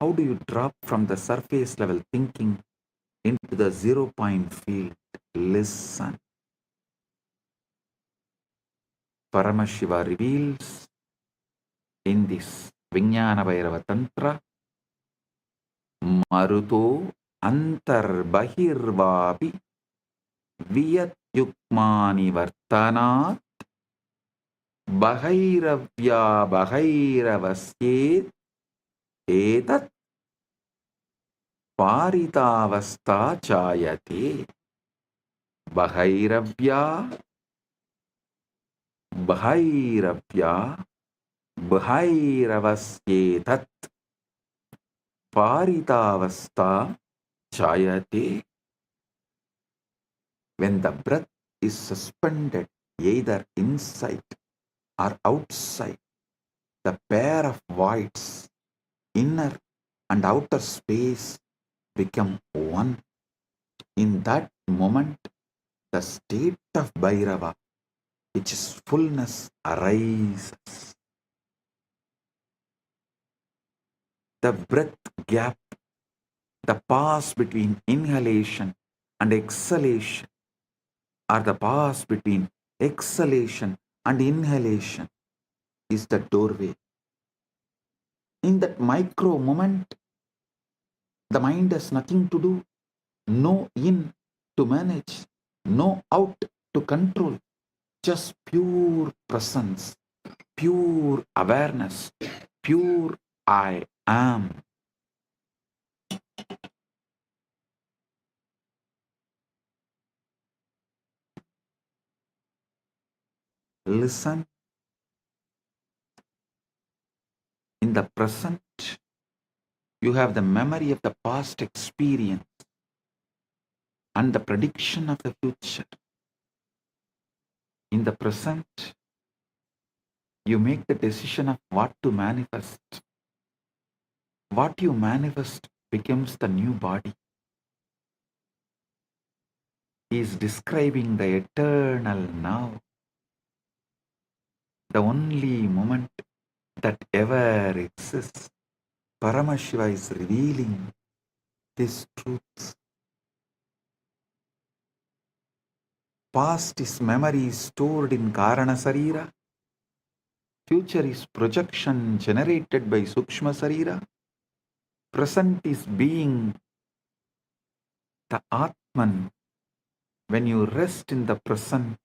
How do you drop from the surface level thinking into the 0 point field? Listen. Paramashiva reveals in this Vijnana Bhairava Tantra, Maruto Antar Bahirvapi Viyat Yukmani Vartanat Bahairavya Bahairavasket Etat Paritavasta Chayate. Bahairavya Bahairavya Bahairavasketat Paritavasta Chayate. When the breath is suspended either inside or outside, the pair of voids, inner and outer space, become one. In that moment, the state of Bhairava, which is fullness, arises. The breath gap, the pause between inhalation and exhalation, or the pause between exhalation and inhalation, is the doorway. In that micro moment, the mind has nothing to do, no in to manage, no out to control, just pure presence, pure awareness, pure I am. Listen. In the present, you have the memory of the past experience and the prediction of the future. In the present, you make the decision of what to manifest. What you manifest becomes the new body. He is describing the eternal now, the only moment that ever exists. Paramashiva is revealing this truth. Past is memory stored in Karana Sarira. Future is projection generated by Sukshma Sarira. Present is being the Atman. When you rest in the present,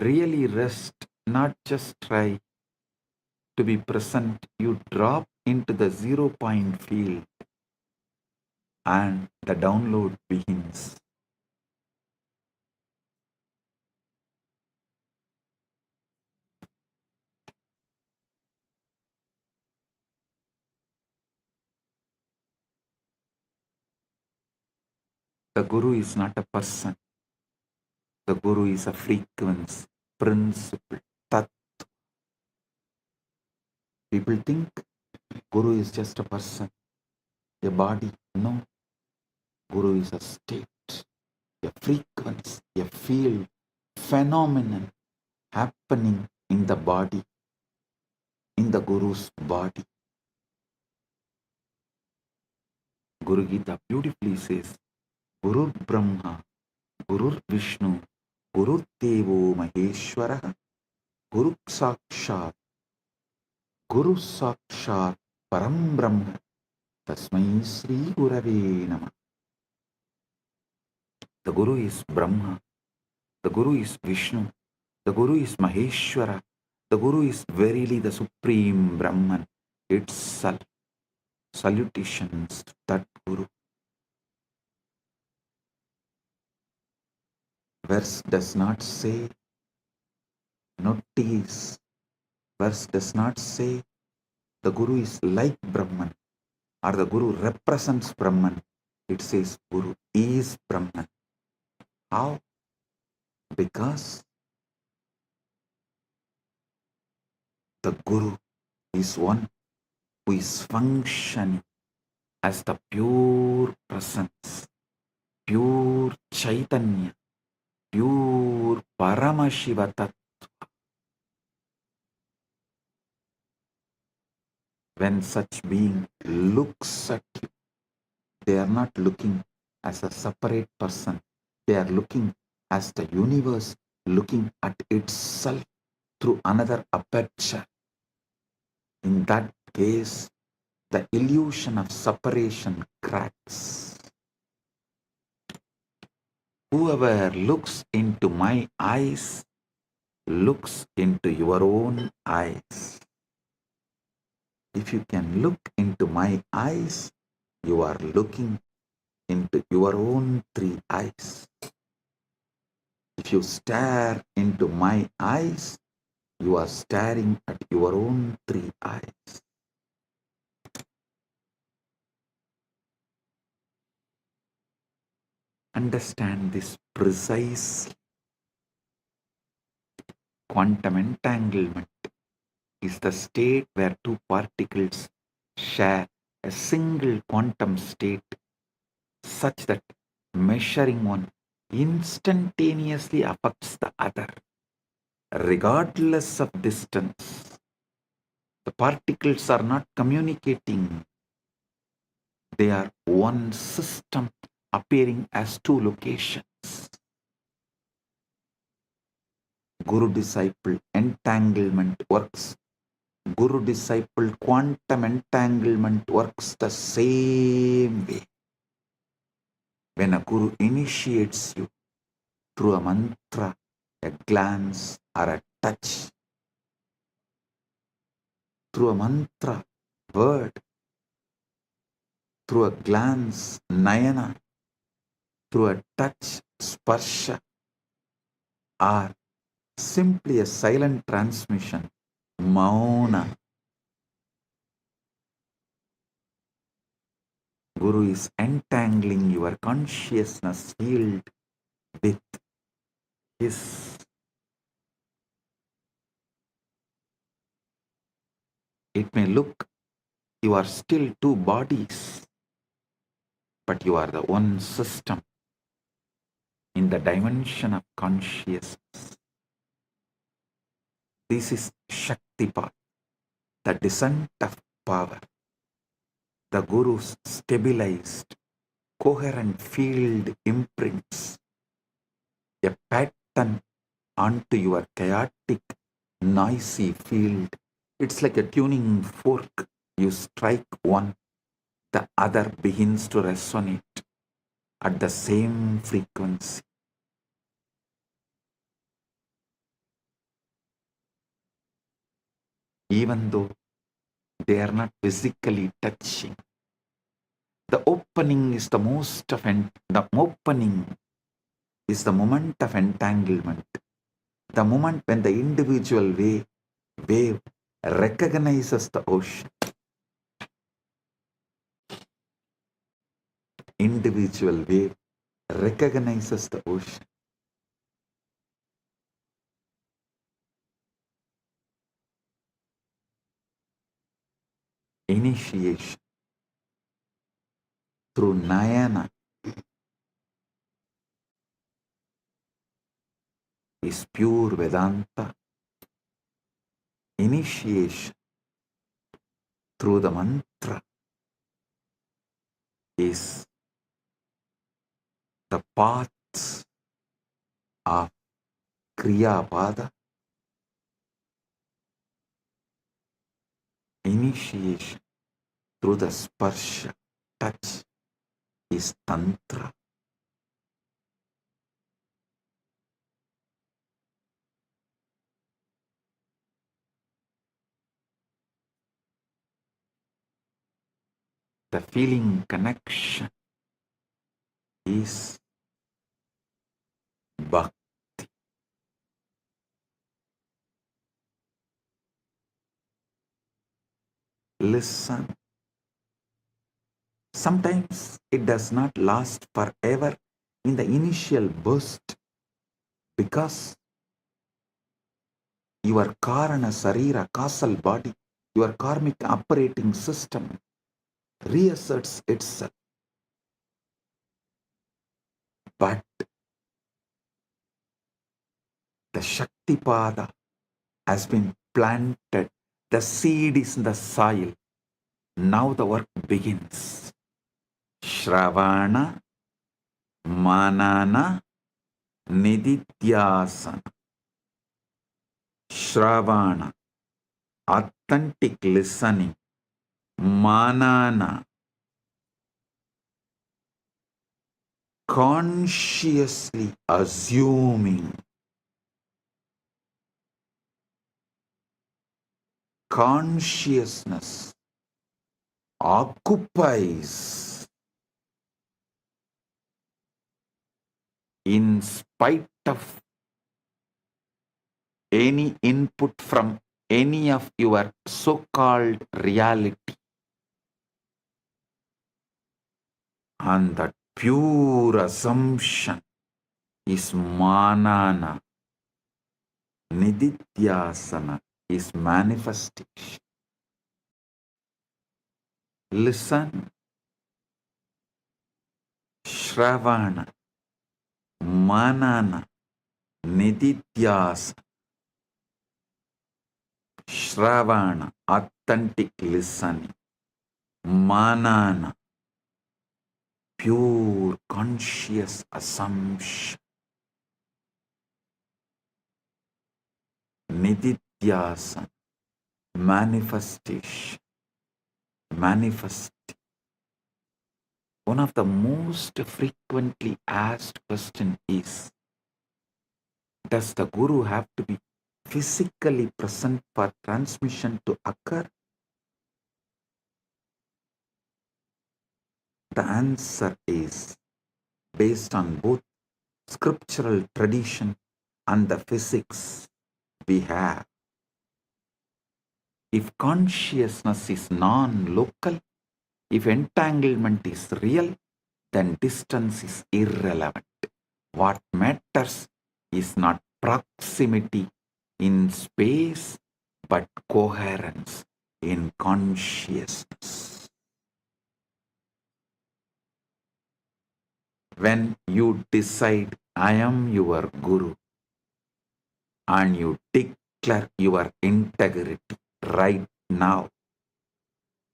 really rest, not just try to be present, you drop into the 0 point field and the download begins. The Guru is not a person. The Guru is a frequency, principle, tat. People think Guru is just a person. a body. No, Guru is a state, a frequency, a field, phenomenon happening in the body, in the Guru's body. Guru Gita beautifully says, Guru Brahma, Guru Vishnu, Guru Devo Maheshwara, Guru Sakshat, Guru Sakshat, Param Brahma, Tasmai Sri Gurave Namah. The Guru is Brahma, the Guru is Vishnu, the Guru is Maheshwara, the Guru is verily the Supreme Brahman itself. Salutations to that Guru. Verse does not say, notice, verse does not say the Guru is like Brahman or the Guru represents Brahman. It says Guru is Brahman. How? Because the Guru is one who is functioning as the pure presence, pure Chaitanya, pure Paramashiva Tattva. When such being looks at you, they are not looking as a separate person. They are looking as the universe looking at itself through another aperture. In that case, the illusion of separation cracks. Whoever looks into my eyes looks into your own eyes. If you can look into my eyes, you are looking into your own three eyes. If you stare into my eyes, you are staring at your own three eyes. Understand this precisely. Quantum entanglement is the state where two particles share a single quantum state such that measuring one instantaneously affects the other, regardless of distance. The particles are not communicating. They are one system appearing as two locations. Guru-disciple entanglement works. Guru-disciple quantum entanglement works the same way. When a Guru initiates you through a mantra, a glance, or a touch, through a mantra, word, through a glance, nayana, through a touch, sparsha, or simply a silent transmission, mauna, Guru is entangling your consciousness field with his. It may look you are still two bodies, but you are the one system in the dimension of consciousness. This is Shaktipat, the descent of power. The Guru's stabilized, coherent field imprints a pattern onto your chaotic, noisy field. It's like a tuning fork. You strike one, the other begins to resonate at the same frequency. Even though they are not physically touching. The opening is the opening is the moment of entanglement. The moment when the individual wave recognizes the ocean. Individual wave recognizes the ocean. Initiation. through Nayana is pure Vedanta. Initiation through the mantra is the paths of Kriya Pada. Initiation through the sparsha, touch, is Tantra. The feeling connection is Bhakti. Listen. Sometimes it does not last forever in the initial burst because your Karana Sarira, causal body, your karmic operating system reasserts itself. But the Shaktipada has been planted. The seed is in the soil. Now the work begins. Shravana, Manana, Nididhyasana. Shravana, authentic listening. Manana, consciously assuming. Consciousness occupies in spite of any input from any of your so-called reality. And that pure assumption is manana. Nididhyasana is manifestation. Listen. Shravana, Manana, Nididhyasana. Shravana, authentic listening. Manana, pure conscious assumption. Nididhyasana, manifestation. Manifest. One of the most frequently asked questions is, does the Guru have to be physically present for transmission to occur? The answer is based on both scriptural tradition and the physics we have. If consciousness is non-local, if entanglement is real, then distance is irrelevant. What matters is not proximity in space, but coherence in consciousness. When you decide, I am your Guru, and you declare your integrity right now,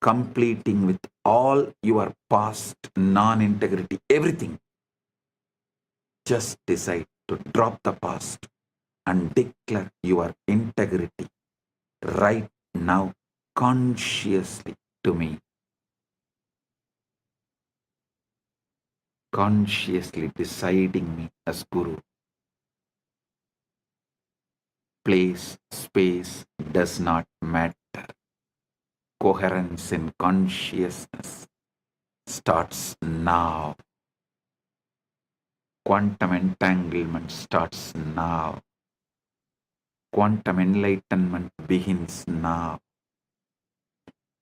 completing with all your past non-integrity, everything, just decide to drop the past and declare your integrity right now, consciously to me. Consciously deciding me as Guru. Place, space does not matter. Coherence in consciousness starts now. Quantum entanglement starts now. Quantum enlightenment begins now.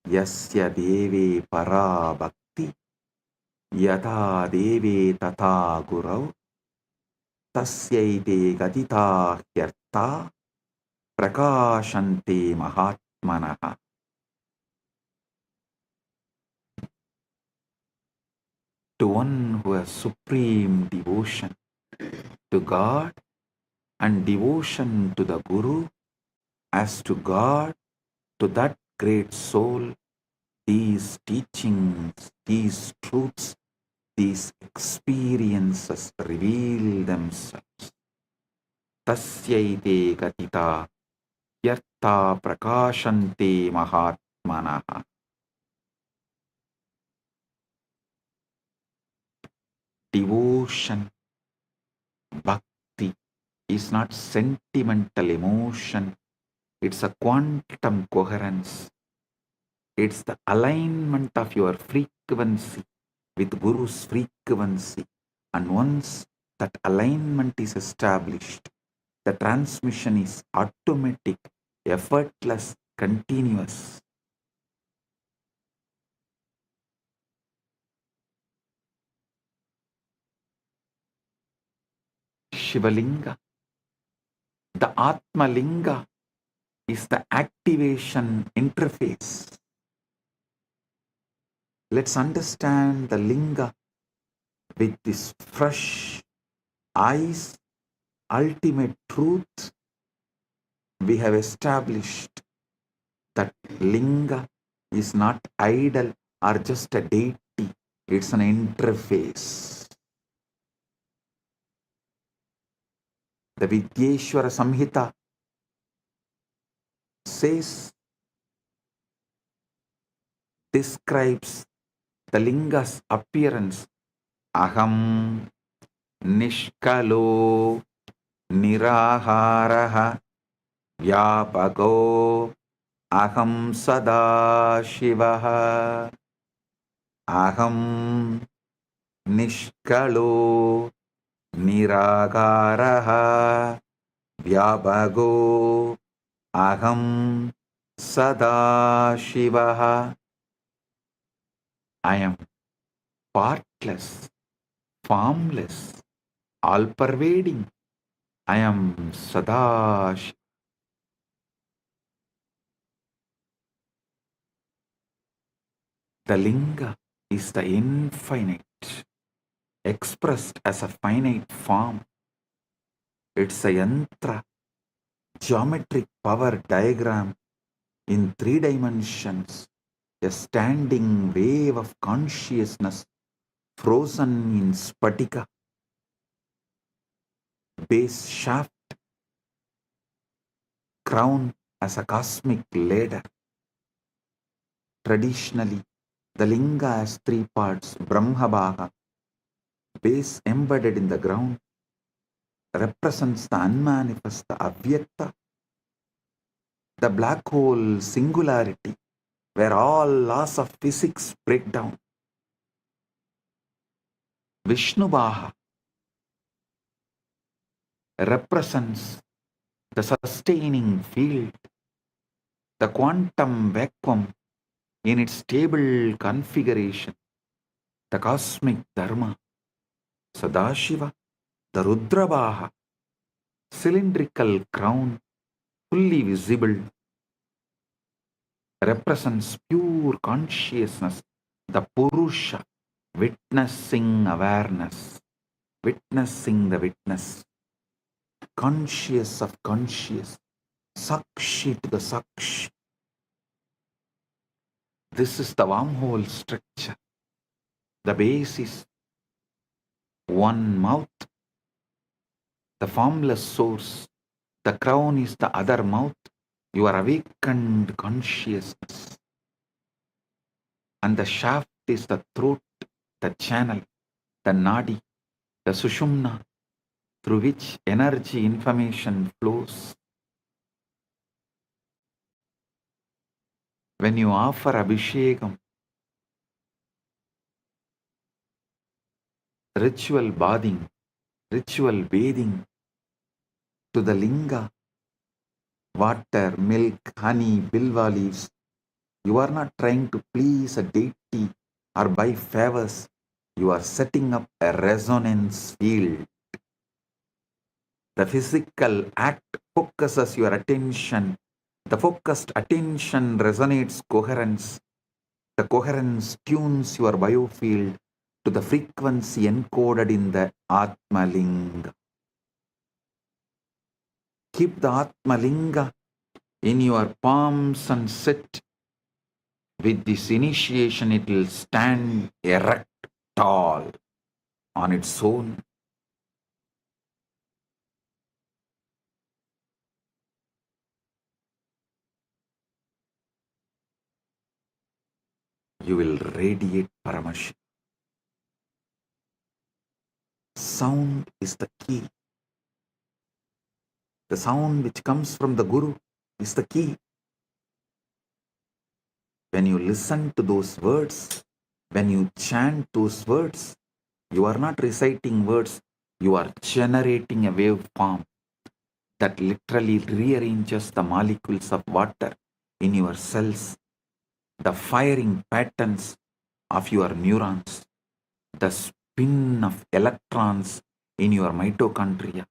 Yasya deve para bhakti yatha deve tata gurau tasyaite gadita hyartha prakashante mahatmanaha. to one who has supreme devotion to God and devotion to the Guru as to God, to that great soul, these teachings, these truths, these experiences reveal themselves. Tasyaite gatita yartha prakashante mahatmanaha. Devotion, bhakti is not sentimental emotion. It's a quantum coherence. It's the alignment of your frequency with Guru's frequency. And once that alignment is established, the transmission is automatic, effortless, continuous. Shivalinga, the Atma Linga, is the activation interface. Let's understand the Linga with this fresh eyes, ultimate truth. We have established that Linga is not idol or just a deity, it's an interface. The Vidyeshwara Samhita describes the Linga's appearance. Aham Nishkalo Niraharaha Vyapago Aham Sadashivaha. Aham Nishkalo Niragaraha Vyapago Aham Sadashivaha. I am partless, formless, all-pervading. I am Sadash. The Linga is the infinite, expressed as a finite form. It's a yantra, geometric power diagram in 3 dimensions, a standing wave of consciousness frozen in spatika. Base shaft, crown as a cosmic ladder. Traditionally, the Linga has 3 parts. Brahma, base embedded in the ground, represents the unmanifest, the avyakta, the black hole singularity, where all laws of physics break down. Vishnubaha represents the sustaining field, the quantum vacuum in its stable configuration, the cosmic dharma. Sadashiva, the Rudrabaha, cylindrical crown, fully visible, represents pure consciousness, the Purusha, witnessing awareness, witnessing the witness, conscious of conscious, Sakshi to the Sakshi. This is the wormhole structure. The base is one mouth, the formless source. The crown is the other mouth, your awakened consciousness. And the shaft is the throat, the channel, the nadi, the sushumna, through which energy information flows. When you offer abhishekam, ritual bathing to the linga, water, milk, honey, bilva leaves, you are not trying to please a deity or buy favors. You are setting up a resonance field. The physical act focuses your attention. The focused attention resonates coherence. The coherence tunes your biofield. to the frequency encoded in the Atmalinga. Keep the Atmalinga in your palms and sit. With this initiation, it will stand erect, tall, on its own. You will radiate Paramashiva. Sound is the key. The sound which comes from the Guru is the key. When you listen to those words, when you chant those words, you are not reciting words, you are generating a waveform that literally rearranges the molecules of water in your cells, the firing patterns of your neurons, the spin of electrons in your mitochondria.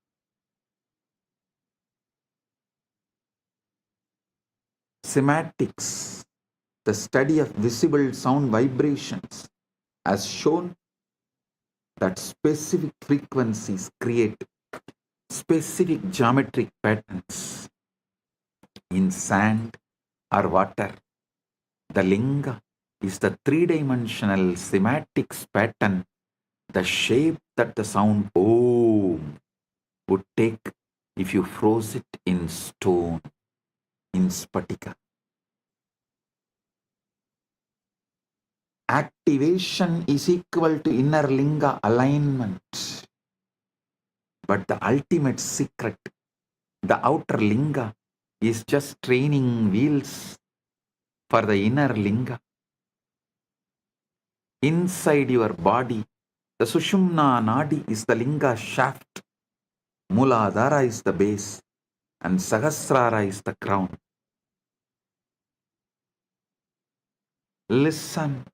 Sematics, the study of visible sound vibrations, has shown that specific frequencies create specific geometric patterns in sand or water. The linga is the three-dimensional sematics pattern, the shape that the sound Om would take if you froze it in stone, in spatika. Activation is equal to inner linga alignment. But the ultimate secret, the outer linga, is just training wheels for the inner linga. Inside your body, the Sushumna Nadi is the linga shaft, Muladhara is the base, and Sahasrara is the crown. Listen.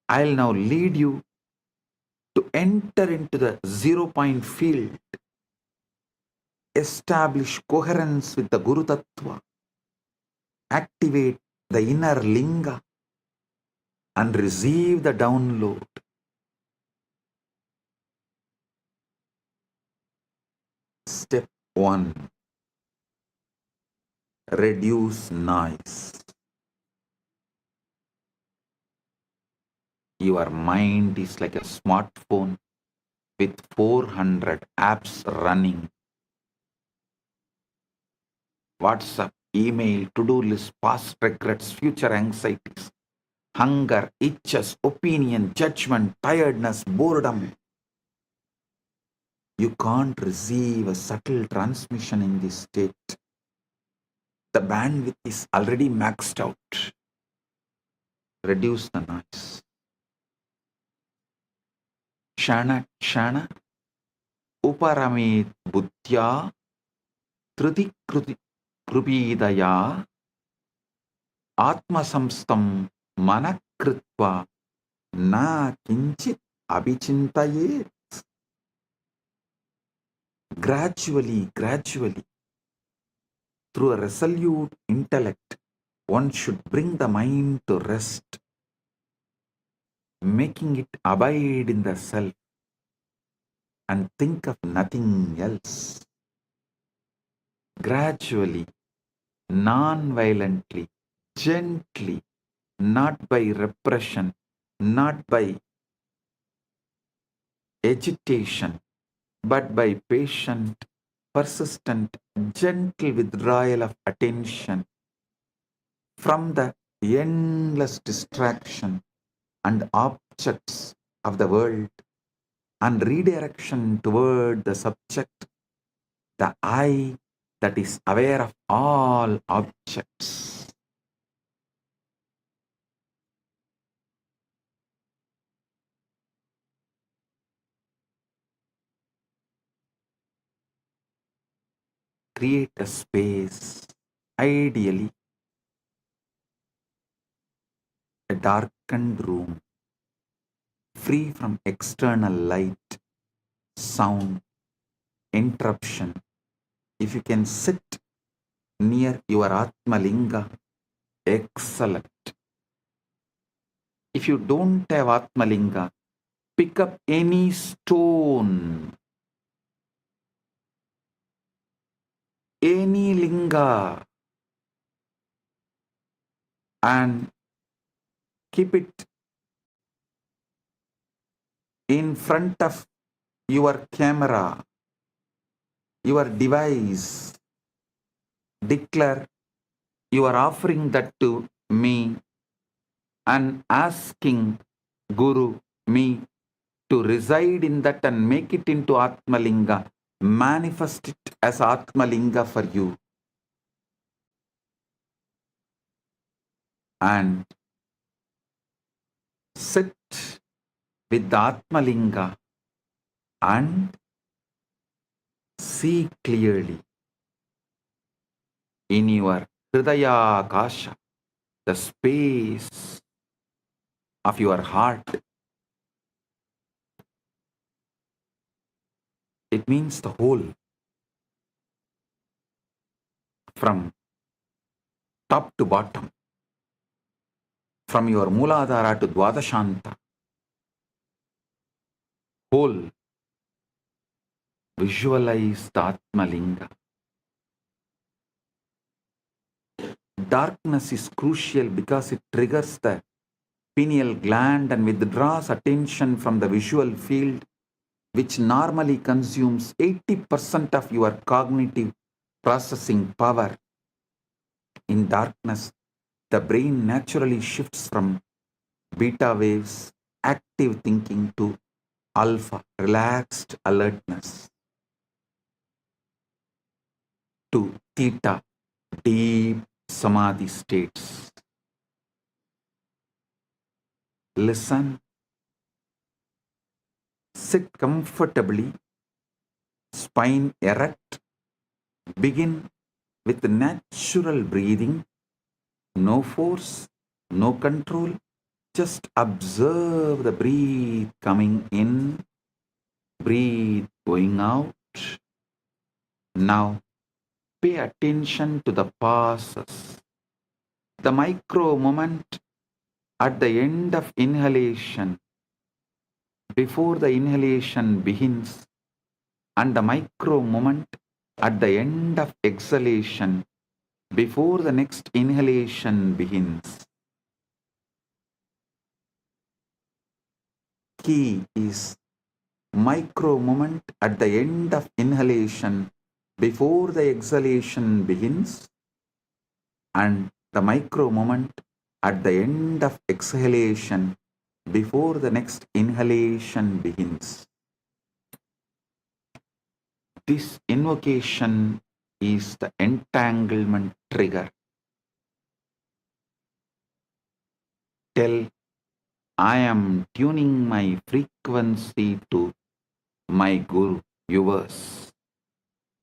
I'll now lead you to enter into the 0-point field, establish coherence with the Guru Tattva, activate the inner linga, and receive the download. Step 1. Reduce noise. Your mind is like a smartphone with 400 apps running. WhatsApp, email, to-do list, past regrets, future anxieties, hunger, itches, opinion, judgment, tiredness, boredom. You can't receive a subtle transmission in this state. The bandwidth is already maxed out. Reduce the noise. Kshana kshana uparamit buddhya triti krupidaya atmasamstam manakritva na kinchit abhichintaye. Gradually, through a resolute intellect, one should bring the mind to rest, making it abide in the self and think of nothing else. Gradually, non-violently, gently, not by repression, not by agitation, but by patient, persistent, gentle withdrawal of attention from the endless distraction and objects of the world and redirection toward the subject, the I that is aware of all objects. Create a space, ideally a darkened room, free from external light, sound, interruption. If you can sit near your Atmalinga, Excellent. If you don't have Atmalinga, pick up any stone, any linga, and keep it in front of your camera, your device. Declare you are offering that to me and asking Guru, me, to reside in that and make it into Atmalinga. Manifest it as Atmalinga for you. And sit with the Atmalinga and see clearly in your Hridaya Akasha, the space of your heart. It means the whole, from top to bottom, from your Mooladhara to Dwadashanta, whole. Visualize the Atmalinga. Darkness is crucial because it triggers the pineal gland and withdraws attention from the visual field, which normally consumes 80% of your cognitive processing power. In darkness, the brain naturally shifts from beta waves, active thinking, to alpha, relaxed alertness, to theta, deep samadhi states. Listen, sit comfortably, spine erect. Begin with natural breathing, no force, no control. Just observe the breath coming in, breathe going out. Now, pay attention to the pauses, the micro moment at the end of inhalation, before the inhalation begins, and the micro moment at the end of exhalation, before the next inhalation begins. Key is micro moment at the end of inhalation, before the exhalation begins, and the micro moment at the end of exhalation, before the next inhalation begins. This invocation is the entanglement trigger. Tell, I am tuning my frequency to my Guru, yours.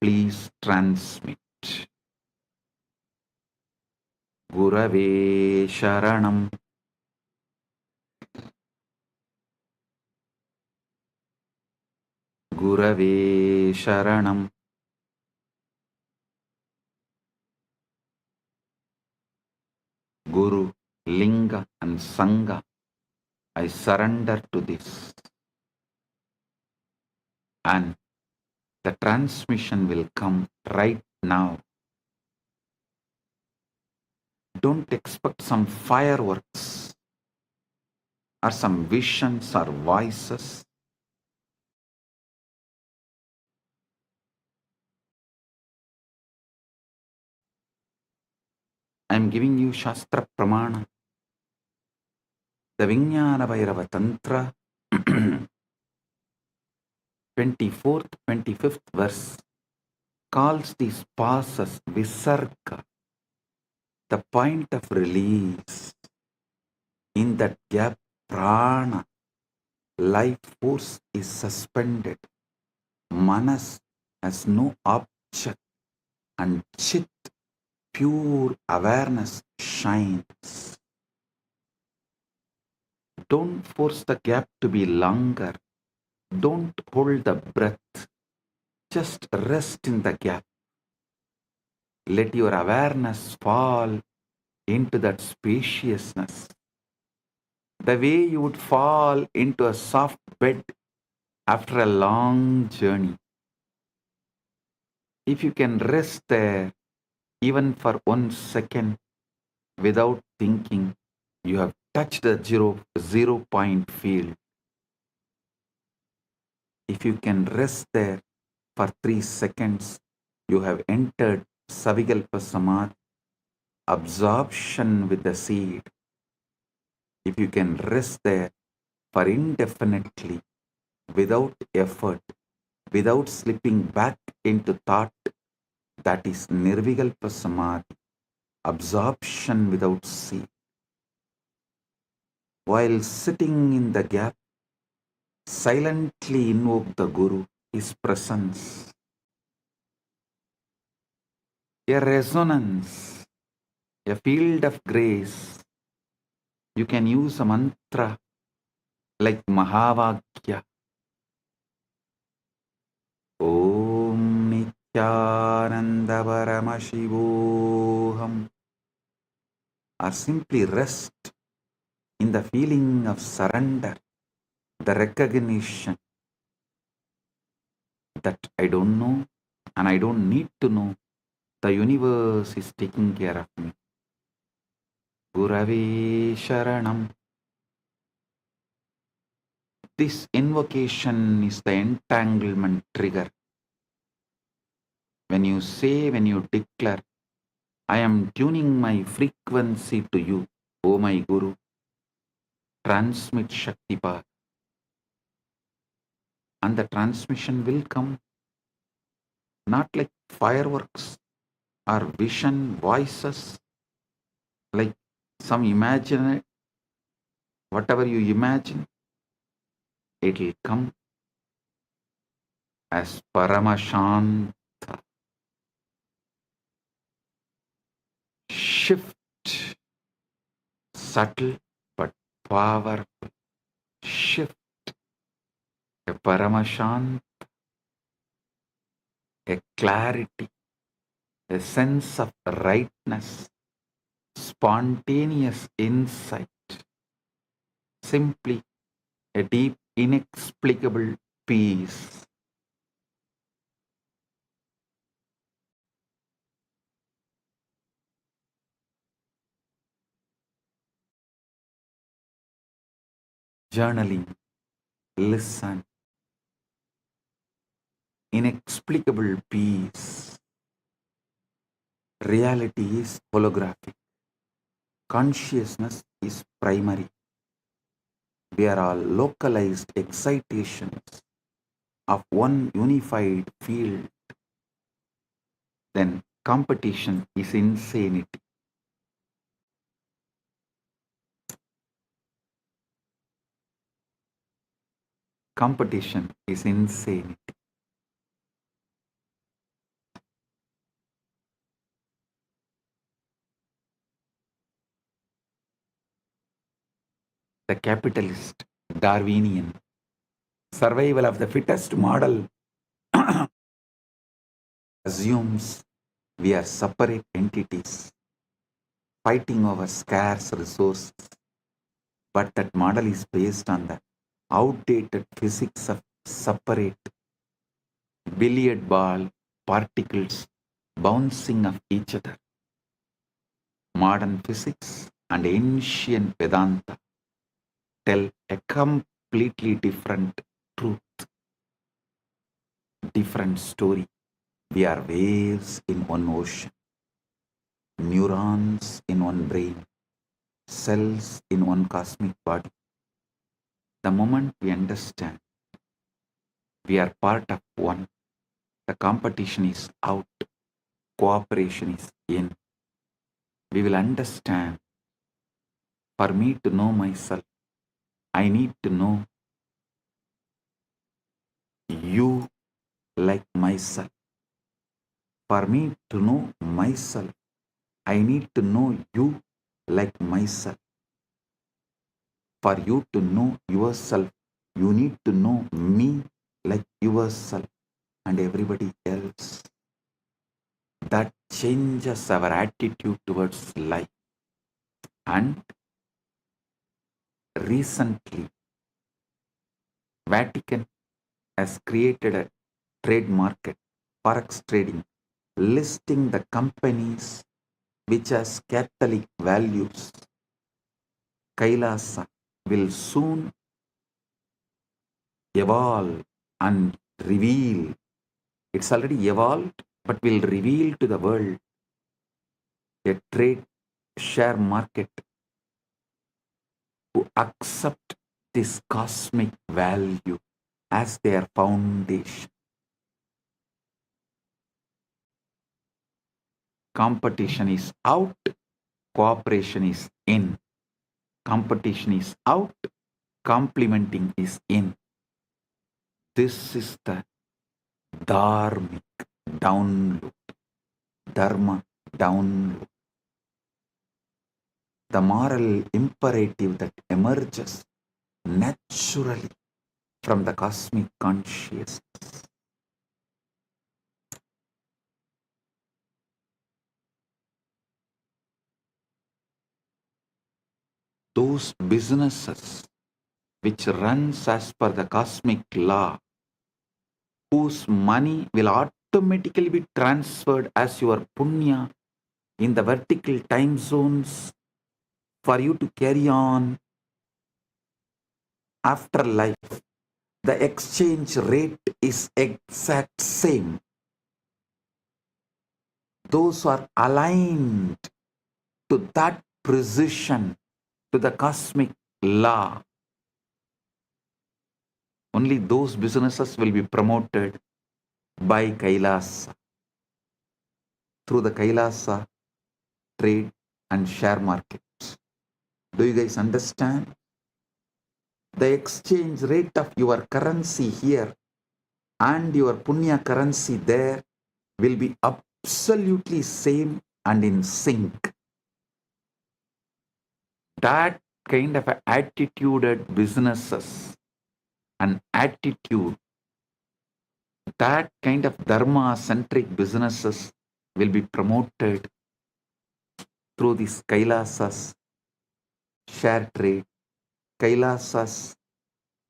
Please transmit. Gurave Sharanam. Gurave Sharanam. Guru, Linga and Sangha, I surrender to this. And the transmission will come right now. Don't expect some fireworks or some visions or voices. I am giving you Shastra Pramana, the Vijnana Bhairava Tantra, 24th, 25th verse, calls these passes Visarga, the point of release. In that gap, Prana, life force, is suspended. Manas has no object, and Chit, pure awareness, shines. Don't force the gap to be longer. Don't hold the breath. Just rest in the gap. Let your awareness fall into that spaciousness, the way you would fall into a soft bed after a long journey. If you can rest there even for 1 second without thinking, you have touched the zero point field. If you can rest there for 3 seconds, you have entered Savikalpa Samadhi, absorption with the seed. If you can rest there for indefinitely, without effort, without slipping back into thought, that is Nirvikalpa Samadhi, absorption without seed. While sitting in the gap, silently invoke the Guru, his presence. A resonance, a field of grace. You can use a mantra like Mahavakya. Om Nityananda Paramashivam. Or simply rest in the feeling of surrender, the recognition that I don't know and I don't need to know. The universe is taking care of me. Gurave Sharanam. This invocation is the entanglement trigger. When you say, when you declare, I am tuning my frequency to you, O my Guru, transmit Shaktipat. And the transmission will come not like fireworks or vision voices, like some imagine, whatever you imagine, it will come as Paramashanta. Shift, subtle but powerful. Shift, a Paramashanta, a clarity, a sense of rightness, spontaneous insight, simply a deep, inexplicable peace. Journaling, listen, inexplicable peace. Reality is holographic. Consciousness is primary. We are all localized excitations of one unified field. Then competition is insanity. Competition is insanity. The capitalist, Darwinian, survival of the fittest model assumes we are separate entities fighting over scarce resources. But that model is based on the outdated physics of separate billiard ball particles bouncing off each other. Modern physics and ancient Vedanta tell a completely different truth, different story. We are waves in one ocean, neurons in one brain, cells in one cosmic body. The moment we understand we are part of one, the competition is out, cooperation is in. We will understand, for me to know myself, I need to know you like myself. For me to know myself, I need to know you like myself. For you to know yourself, you need to know me like yourself and everybody else. That changes our attitude towards life. And recently, Vatican has created a trade market, forex trading, listing the companies which has Catholic values. Kailasa will soon evolve and reveal. It's already evolved, but will reveal to the world a trade share market who accept this cosmic value as their foundation. Competition is out, cooperation is in. Competition is out, complementing is in. This is the dharmic download, dharma download. The moral imperative that emerges naturally from the cosmic consciousness. Those businesses which runs as per the cosmic law, whose money will automatically be transferred as your punya in the vertical time zones for you to carry on after life. The exchange rate is exact same. Those who are aligned to that precision, to the cosmic law, only those businesses will be promoted by Kailasa, through the Kailasa trade and share markets. Do you guys understand? The exchange rate of your currency here and your punya currency there will be absolutely same and in sync. That kind of attituded businesses and attitude, that kind of dharma-centric businesses will be promoted through this Kailasa's share trade, Kailasa's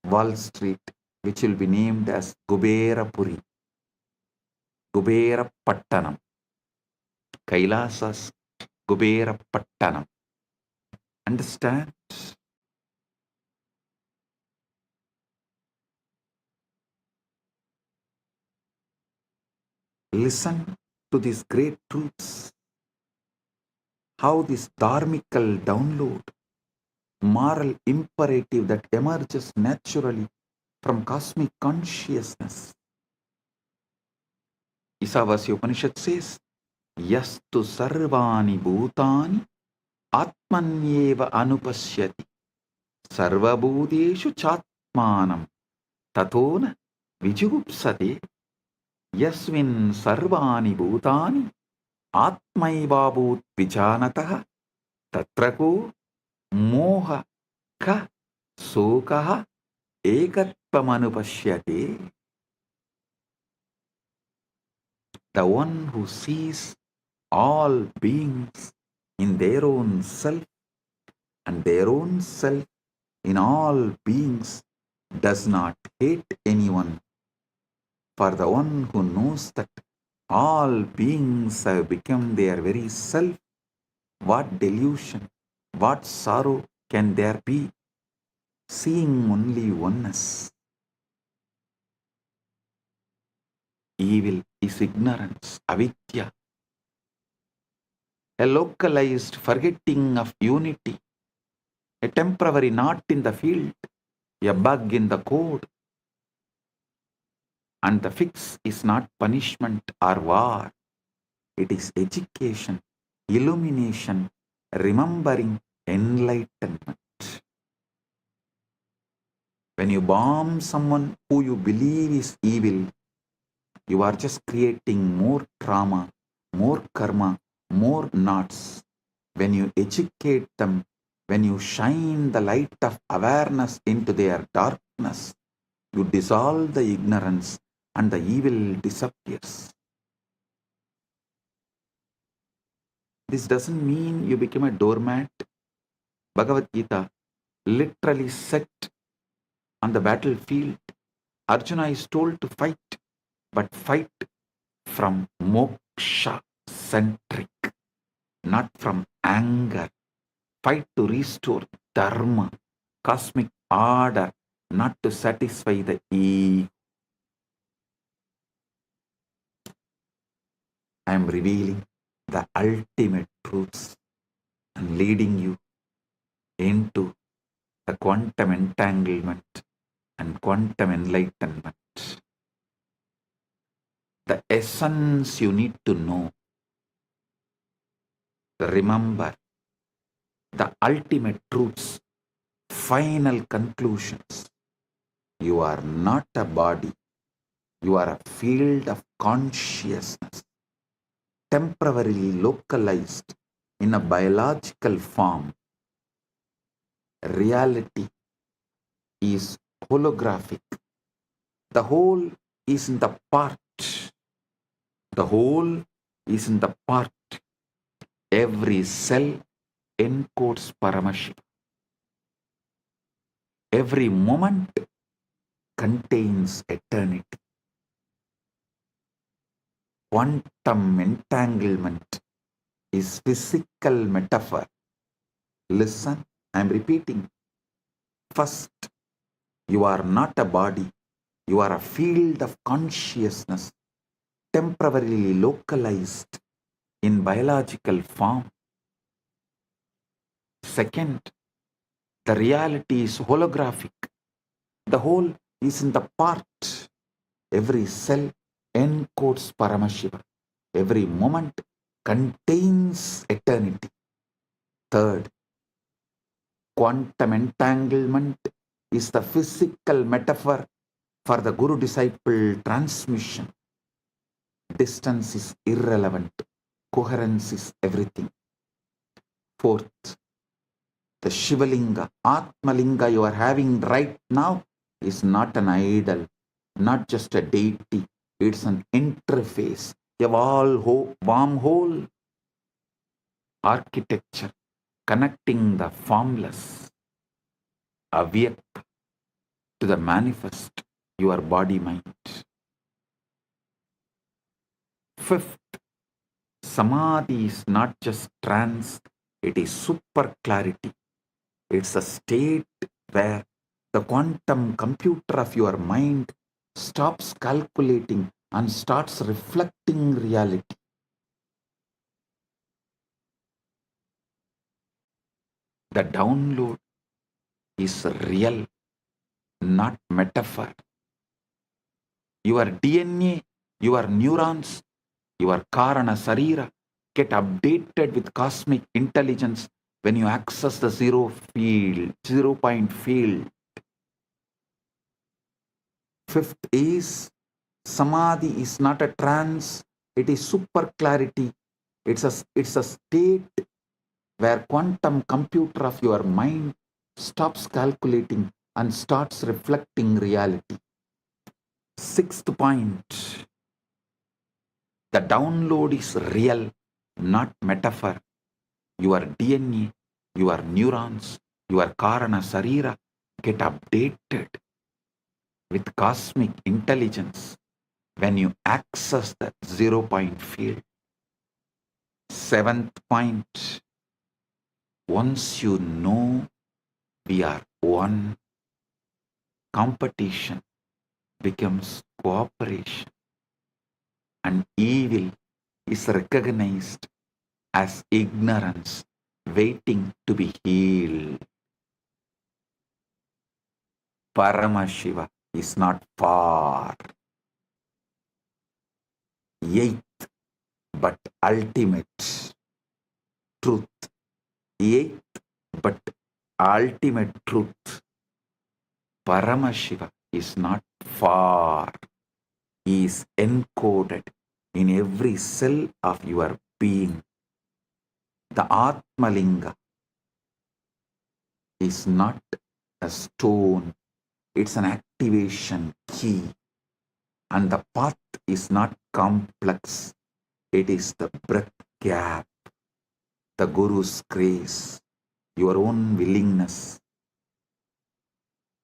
Wall Street, which will be named as Kuberapuri, Kubera Pattanam, Kailasa's Kubera Pattanam. Understand? Listen to these great truths. How this dharmical download, moral imperative that emerges naturally from cosmic consciousness. Isavasya Upanishad says, Yastu sarvani bhutani atmanyeva anupashyati sarvabhuteshu chatmanam tatona vijugupsate yasmin sarvani bhutani atmaivabhut vijanatah tatrako moha ka sokaha ekatvamanupashyate. The one who sees all beings in their own self and their own self in all beings does not hate anyone. For the one who knows that all beings have become their very self, what delusion, what sorrow can there be, seeing only oneness? Evil is ignorance, avidya, a localized forgetting of unity, a temporary knot in the field, a bug in the code. And the fix is not punishment or war. It is education, illumination, remembering, enlightenment. When you bomb someone who you believe is evil, you are just creating more trauma, more karma, more knots. When you educate them, when you shine the light of awareness into their darkness, you dissolve the ignorance and the evil disappears. This doesn't mean you become a doormat Bhagavad Gita literally set on the battlefield. Arjuna is told to fight, but fight from moksha centric, not from anger. Fight to restore dharma, cosmic order, not to satisfy the ego. I am revealing the ultimate truths and leading you into the quantum entanglement and quantum enlightenment. The essence you need to know. Remember the ultimate truths, final conclusions. You are not a body. You are a field of consciousness, temporarily localized in a biological form. Reality is holographic. The whole is in the part. The whole is in the part. Every cell encodes Paramashiva. Every moment contains eternity. Quantum entanglement is physical metaphor. Listen, I am repeating. First, you are not a body. You are a field of consciousness, temporarily localized in biological form. Second, the reality is holographic. The whole is in the part. Every cell encodes Paramashiva. Every moment contains eternity. Third, quantum entanglement is the physical metaphor for the Guru-disciple transmission. Distance is irrelevant. Coherence is everything. Fourth, the Shivalinga, Atmalinga you are having right now is not an idol, not just a deity. It's an interface, a wormhole architecture connecting the formless, avyakta, to the manifest, your body-mind. Fifth, Samadhi is not just trance, it is super clarity. It's a state where the quantum computer of your mind stops calculating and starts reflecting reality. The download is real, not metaphor. Your DNA, your neurons, your Karana Sarira get updated with cosmic intelligence when you access the zero point field. Fifth is Samadhi is not a trance, it is super clarity. It's a state where quantum computer of your mind stops calculating and starts reflecting reality. Sixth point, the download is real, not metaphor. Your DNA, your neurons, your Karana Sarira get updated with cosmic intelligence when you access the 0 point field. Seventh point, once you know we are one, competition becomes cooperation, and evil is recognized as ignorance waiting to be healed. Paramashiva is not far. Eighth but ultimate truth. Eighth but ultimate truth. Paramashiva is not far. He is encoded in every cell of your being. The Atmalinga is not a stone, it's an activation key. And the path is not complex, it is the breath gap, the Guru's grace, your own willingness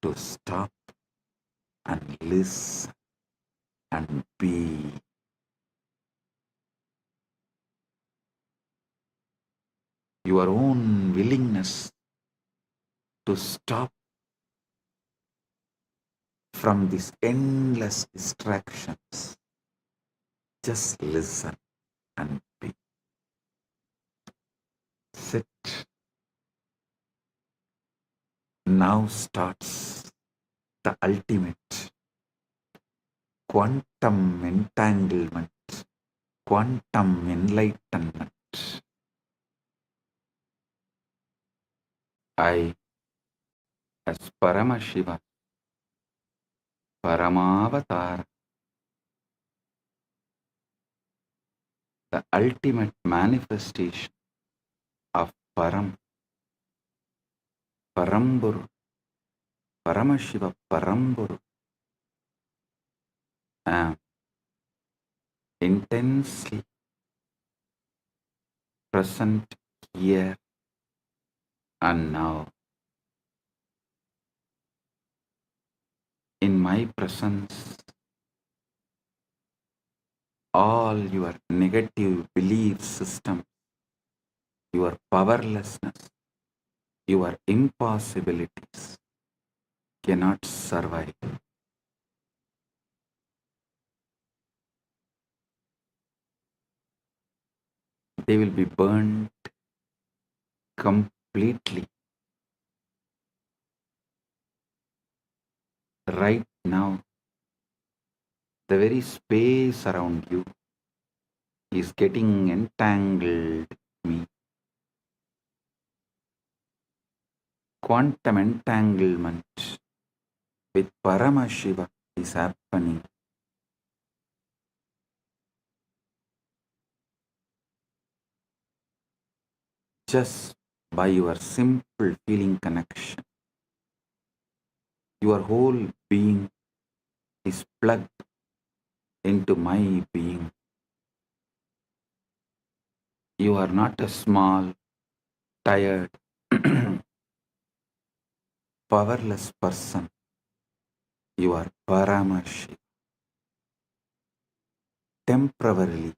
to stop and listen and be. Your own willingness to stop from these endless distractions. Just listen and be. Sit. Now starts the ultimate quantum entanglement, quantum enlightenment. I, as Paramashiva, Paramavatar, the ultimate manifestation of Paramporul, Paramashiva Paramporul, am intensely present here and now. In my presence, all your negative belief system, your powerlessness, your impossibilities cannot survive. They will be burned completely. Right now, the very space around you is getting entangled with me. Quantum entanglement with Paramashiva is happening. Just by your simple feeling connection. Your whole being is plugged into my being. You are not a small, tired, powerless person. You are Paramashiva. Temporarily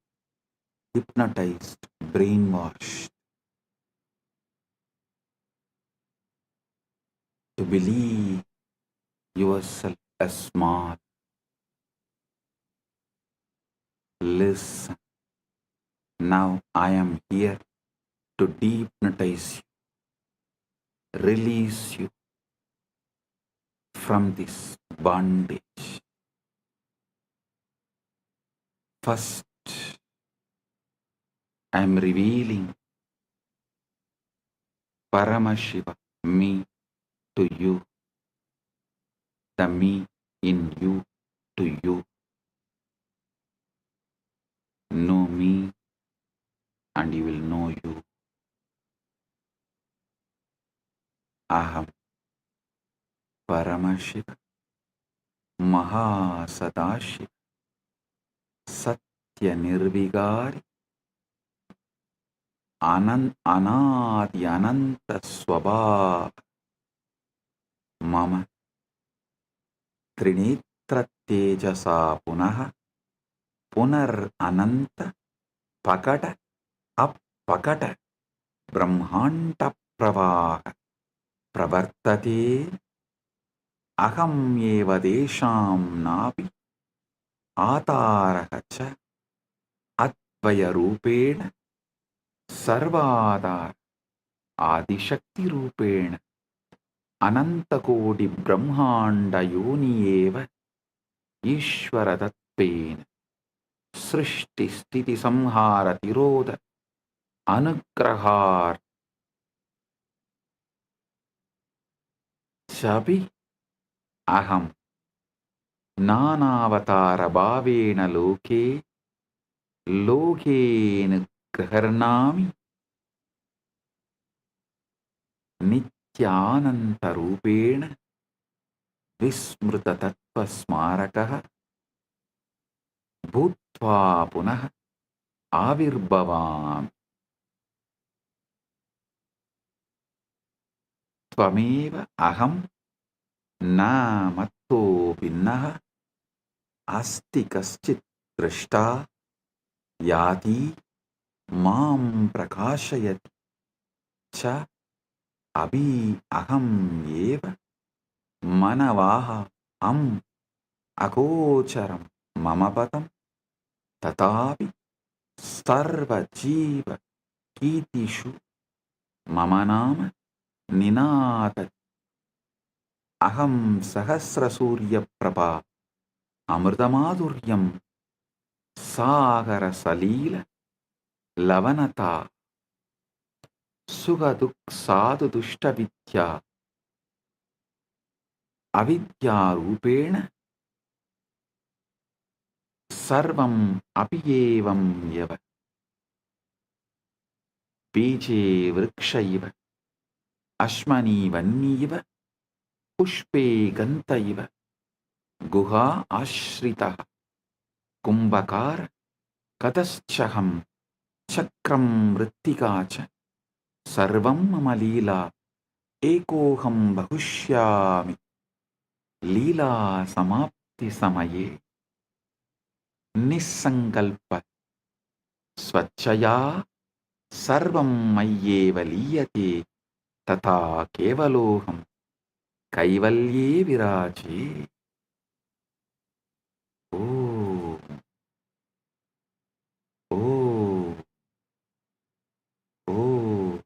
hypnotized, brainwashed to believe yourself as small. Listen. Now I am here to dehypnotize you, release you from this bondage. First, I am revealing Paramashiva, me, to you, the me in you to you. Know me and you will know you. Aham Paramashiva, Maha Sadashiva, Satya Nirvigari, Anadi Ananta Swabhava, Mama Trinitra Tejasa Punaha, Punar Ananta Pakata Appakata Brahmanta Pravaha Pravartate Aham Eva Desham Napi Ataraha Advaya Rupena Sarvadar Adishakti Rupena Anantakodi Brahmanda Yoni Eva Ishvara Tattvena Srishti Sthiti Samhara Tiroda Anugrahar Chabi Aham Nanavatara Bhavena Loke Lokena Graharnami Nityananda Rupena Vismruta Tattva Smarakaha Bhutva Punaha Avirbhavam. Tvameva aham na matto vinnaha asti kaschit drashta yati mam prakashayati cha abhi aham eva manavaha am akocharam mamapatam tatapi sarva jiva kitishu mama nama ninata aham sahasra surya prabha amritamadhuryam sagara salila lavanata sugaduk sadhu dushta vidya avidya rupena sarvam apiyevam yava बीजे वृक्ष इव अश्मनि वन्नीव पुष्पे गन्त इव गुहा आश्रितः कुम्भकार कतश्चहं चक्रं मृत्तिका च सर्वं मम लीला एकोऽहं बहुष्यामि लीला समाप्ति समये निस्सङ्कल्प स्वच्छया सर्वं मय्येव लीयते तथा केवलोऽहं कैवल्ये विराजे ओ ओ ओ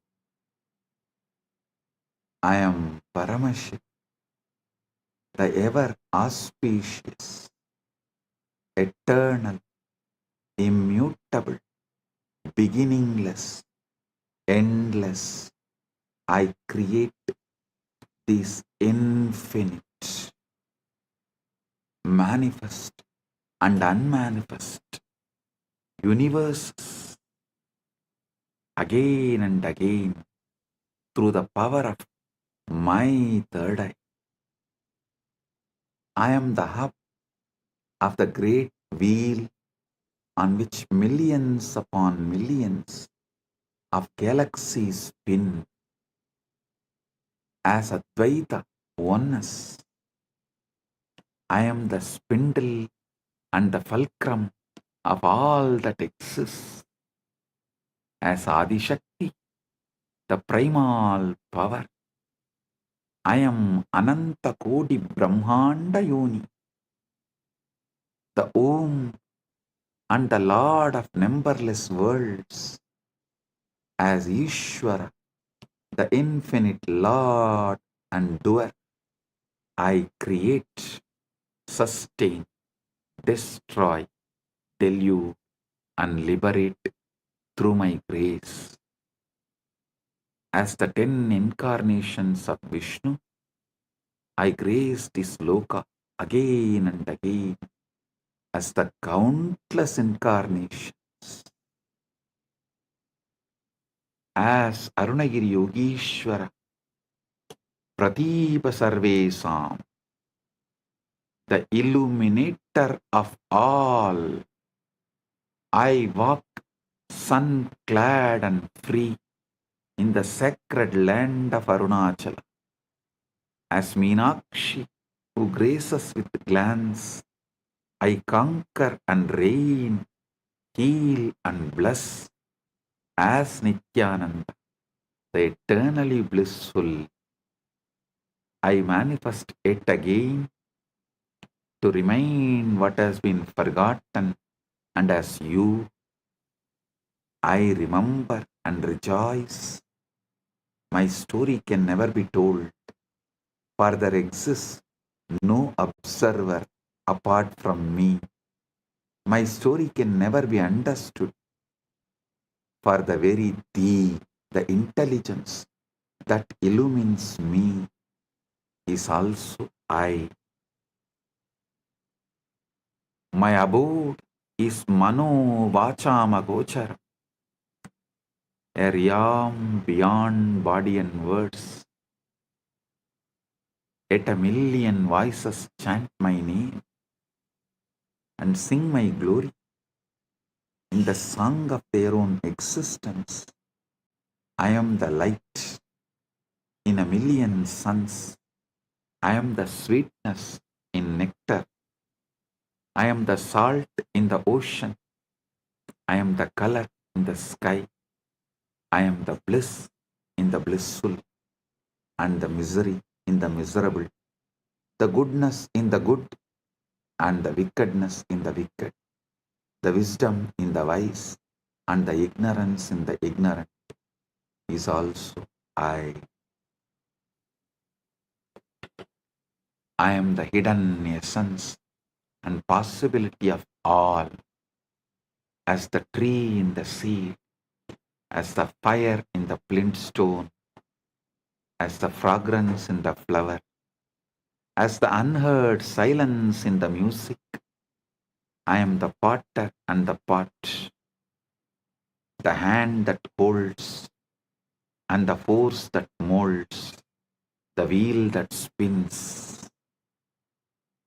I am Paramashiva, the ever auspicious, eternal, immutable, beginningless, endless. I create these infinite, manifest and unmanifest universes again and again through the power of my third eye. I am the hub of the great wheel on which millions upon millions of galaxies spin as Advaita oneness. I am the spindle and the fulcrum of all that exists as Adishakti, the primal power. I am Ananta Kodi Brahmanda Yoni, the Om and the Lord of numberless worlds, as Ishvara, the infinite Lord and doer. I create, sustain, destroy, delude, and liberate through my grace. As the 10 incarnations of Vishnu, I grace this loka again and again as the countless incarnations. As Arunagiri Yogishwara, Pratipa Sarvesam, the illuminator of all, I walk sun-clad and free in the sacred land of Arunachala. As Meenakshi, who graces with glance, I conquer and reign, heal and bless. As Nithyananda, the eternally blissful, I manifest yet again to remind what has been forgotten, and as you, I remember and rejoice. My story can never be told, for there exists no observer apart from me. My story can never be understood, for the very thee, the intelligence that illumines me, is also I. My abode is Mano Vachama Gochara, a realm beyond body and words. Yet a million voices chant my name and sing my glory in the song of their own existence. I am the light in a million suns. I am the sweetness in nectar. I am the salt in the ocean. I am the color in the sky. I am the bliss in the blissful and the misery in the miserable, the goodness in the good and the wickedness in the wicked, the wisdom in the wise and the ignorance in the ignorant is also I. I am the hidden essence and possibility of all, as the tree in the seed, as the fire in the flint stone, as the fragrance in the flower, as the unheard silence in the music. I am the potter and the pot, the hand that holds and the force that molds, the wheel that spins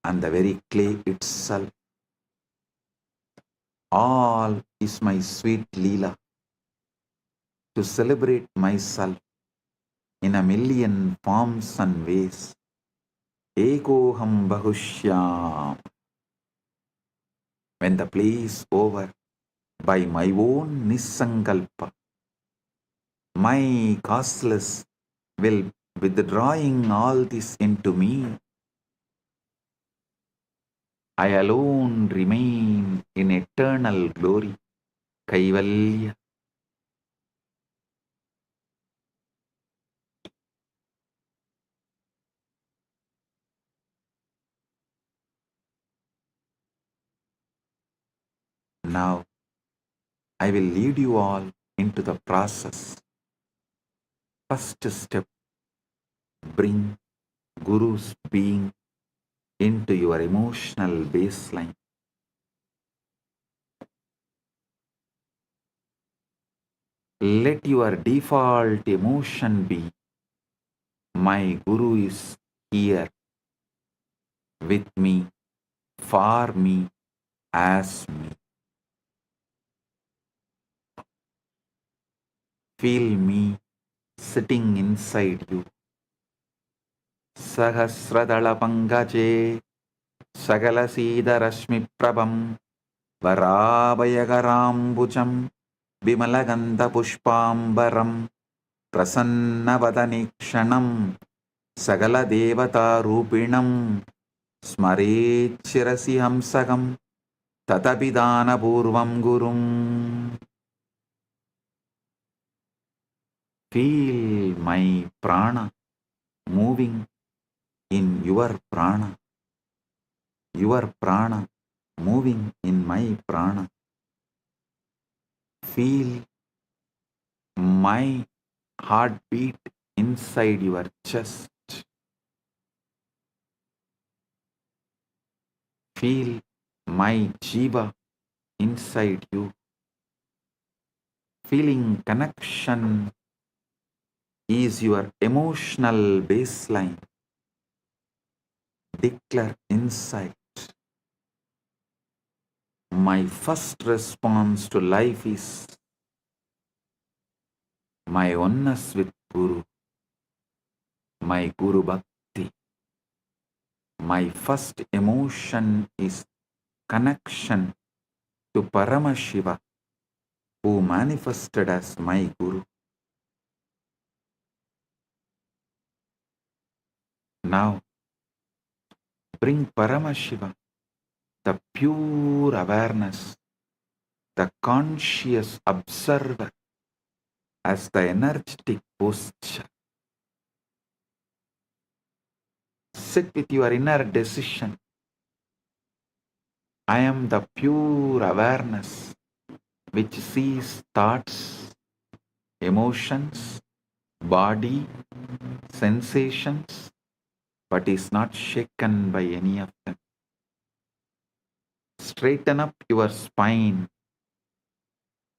and the very clay itself. All is my sweet Leela to celebrate myself in a million forms and ways. Ekoham Bahushyam. When the play is over, by my own Nisankalpa, my causeless will withdrawing all this into me. I alone remain in eternal glory. Kaivalya. Now, I will lead you all into the process. First step, bring Guru's being into your emotional baseline. Let your default emotion be, my Guru is here with me, for me, as me. Feel me sitting inside you. Sahasradala Pangaje Sagala Sida Rashmi Prabham Varabhayagarambucham Bimalaganda Pushpambaram Prasannavadanikshanam Sagala Devata Rupinam Smarechirasi Hamsagam Tatapidana Purvam Gurum. Feel my prana moving in your prana moving in my prana. Feel my heartbeat inside your chest. Feel my jiva inside you. Feeling connection is your emotional baseline. Declare inside. My first response to life is my oneness with Guru, my Guru Bhakti. My first emotion is connection to Paramashiva, who manifested as my Guru. Now, bring Paramashiva, the pure awareness, the conscious observer, as the energetic posture. Sit with your inner decision. I am the pure awareness which sees thoughts, emotions, body, sensations, but is not shaken by any of them. Straighten up your spine,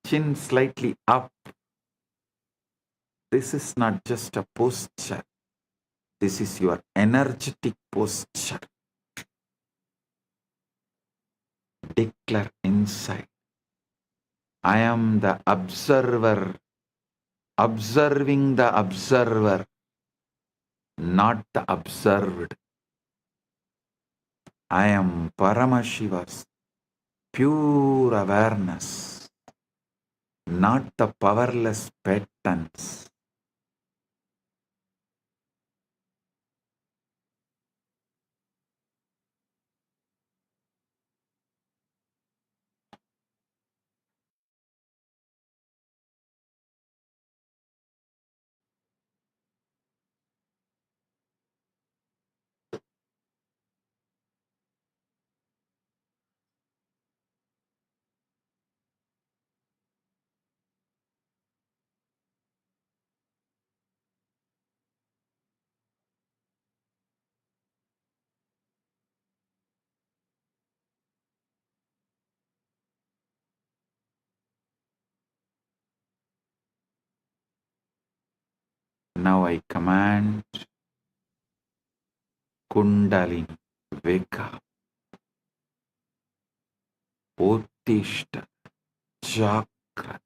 chin slightly up. This is not just a posture. This is your energetic posture. Declare inside. I am the observer, observing the observer. not the observed. I am Paramashiva's pure awareness, not the powerless patterns. Now I command Kundalini, wake up, Uttishta, Chakra.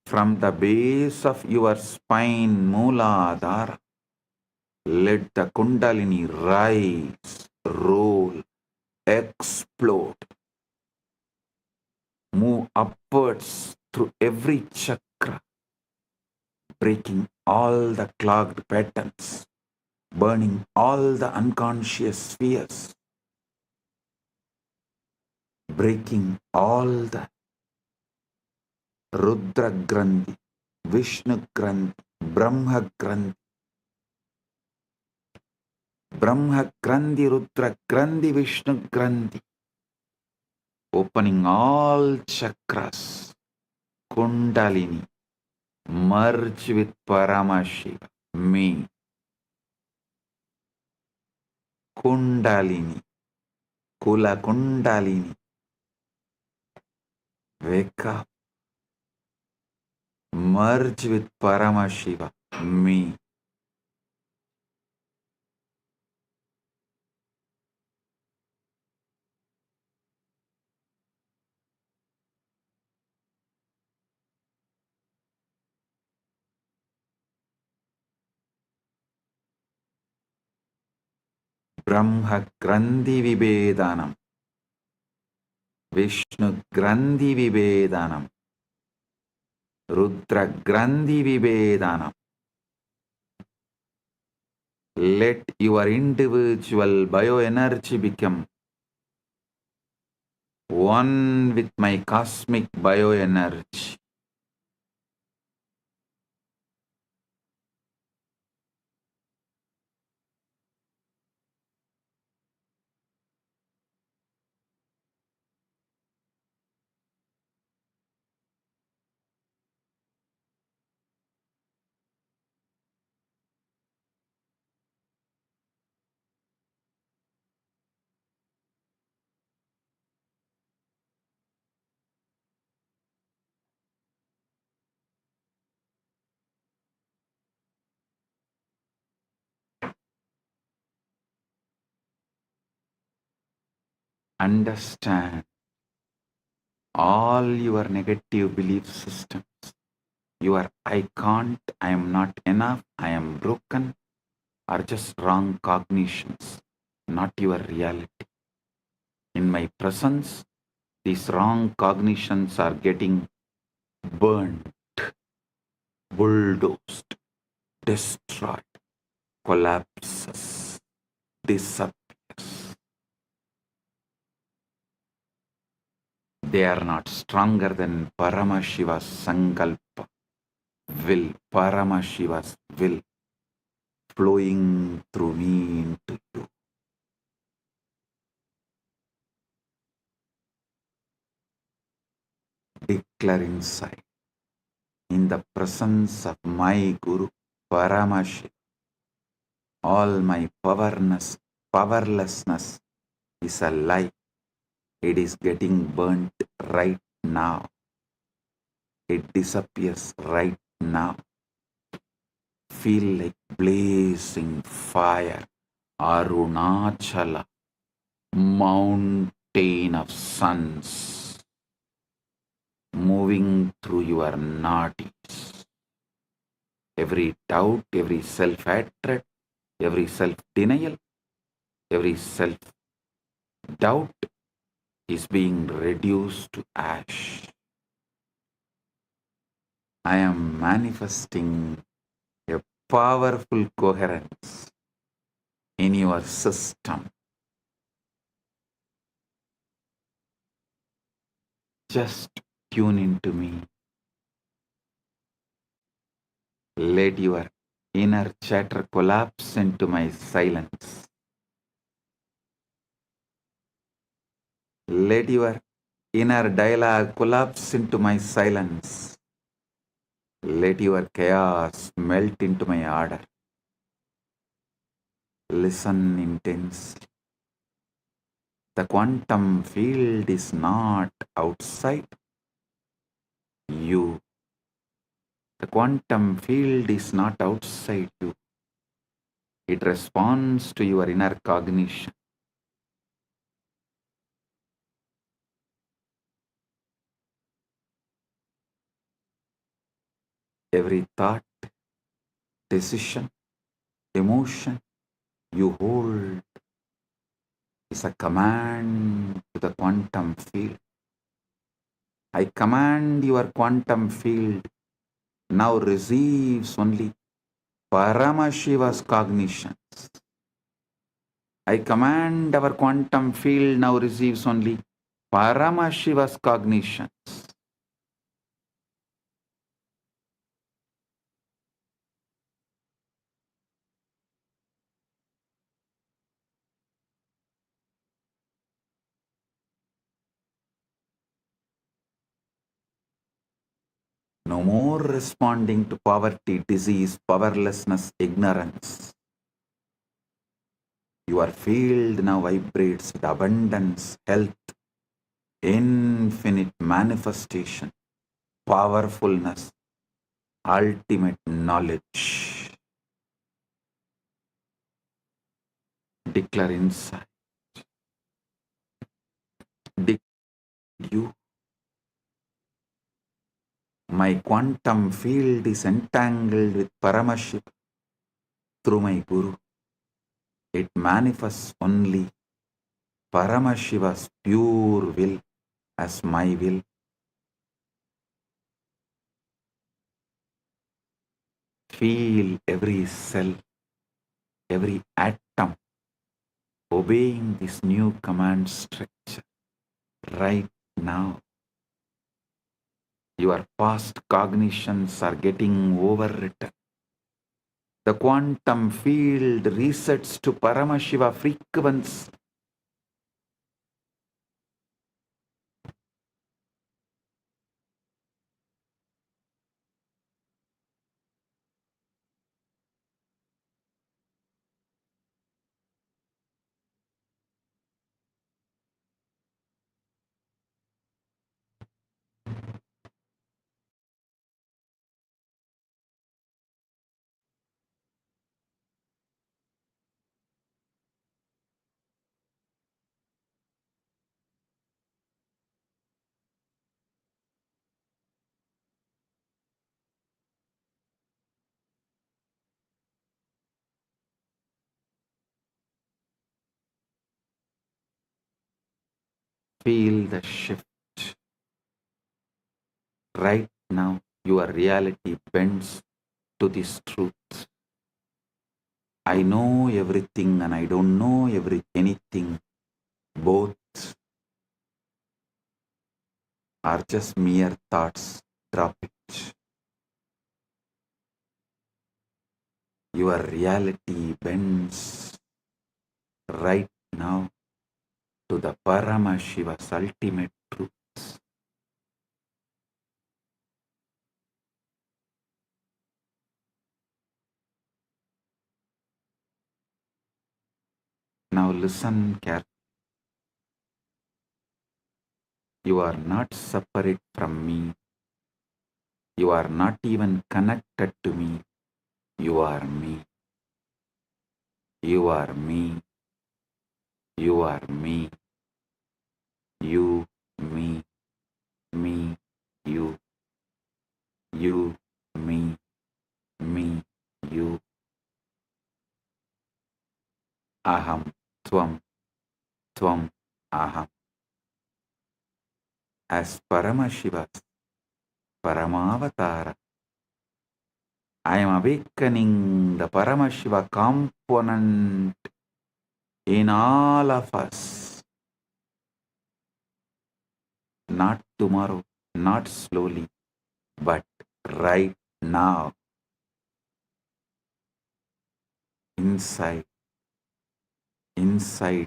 From the base of your spine, Mooladhara, let the Kundalini rise, roll, explode, move upwards through every chakra, breaking all the clogged patterns, burning all the unconscious spheres, breaking all the Rudra Grandhi, Vishnu Grandhi, Brahma Grandhi, Brahma Grandhi, Rudra Grandhi, Vishnu Grandhi, opening all chakras, Kundalini, merge with Paramashiva, me, Kundalini, Kula Kundalini, wake up, merge with Paramashiva, me, Brahma Grandhi Vibhedanam, Vishnu Grandhi Vibhedanam, Rudra Grandhi Vibhedanam. Let your individual bioenergy become one with my cosmic bioenergy. Understand all your negative belief systems. Your I can't, I am not enough, I am broken are just wrong cognitions, not your reality. In my presence, these wrong cognitions are getting burned, bulldozed, destroyed, collapses, disappears. They are not stronger than Paramashiva's Sankalpa, will, Paramashiva's will flowing through me into you. Declare inside, in the presence of my Guru, Paramashiva, all my powerlessness is a lie. It is getting burnt right now. It disappears right now. Feel like blazing fire, Arunachala, mountain of suns, moving through your nadis. every doubt, every self-hatred, every self-denial, every self-doubt is being reduced to ash. I am manifesting a powerful coherence in your system. Just tune into me. Let your inner chatter collapse into my silence. Let your inner dialogue collapse into my silence. Let your chaos melt into my order. Listen intensely. The quantum field is not outside you. The quantum field is not outside you. It responds to your inner cognition. Every thought, decision, emotion you hold is a command to the quantum field. I command your quantum field now receives only Paramashiva's cognitions. I command our quantum field now receives only Paramashiva's cognitions. No more responding to poverty, disease, powerlessness, ignorance. Your field now vibrates with abundance, health, infinite manifestation, powerfulness, ultimate knowledge. Declare inside. You, my quantum field is entangled with Paramashiva through my Guru. It manifests only Paramashiva's pure will as my will. Feel every cell, every atom obeying this new command structure right now. Your past cognitions are getting overwritten. The quantum field resets to Paramashiva frequency. Feel the shift. Right now, your reality bends to this truth. I know everything and I don't know anything. Both are just mere thoughts. Drop it. Your reality bends right now to the Paramashiva's ultimate truth. Now listen carefully. You are not separate from me. You are not even connected to me. You are me. You are me. You are me. You, me, you, me, me, aham, tvam, tvam, aham. As Paramashiva's Paramavatara, I am awakening the Paramashiva component in all of us. Not tomorrow, not slowly, but right now, inside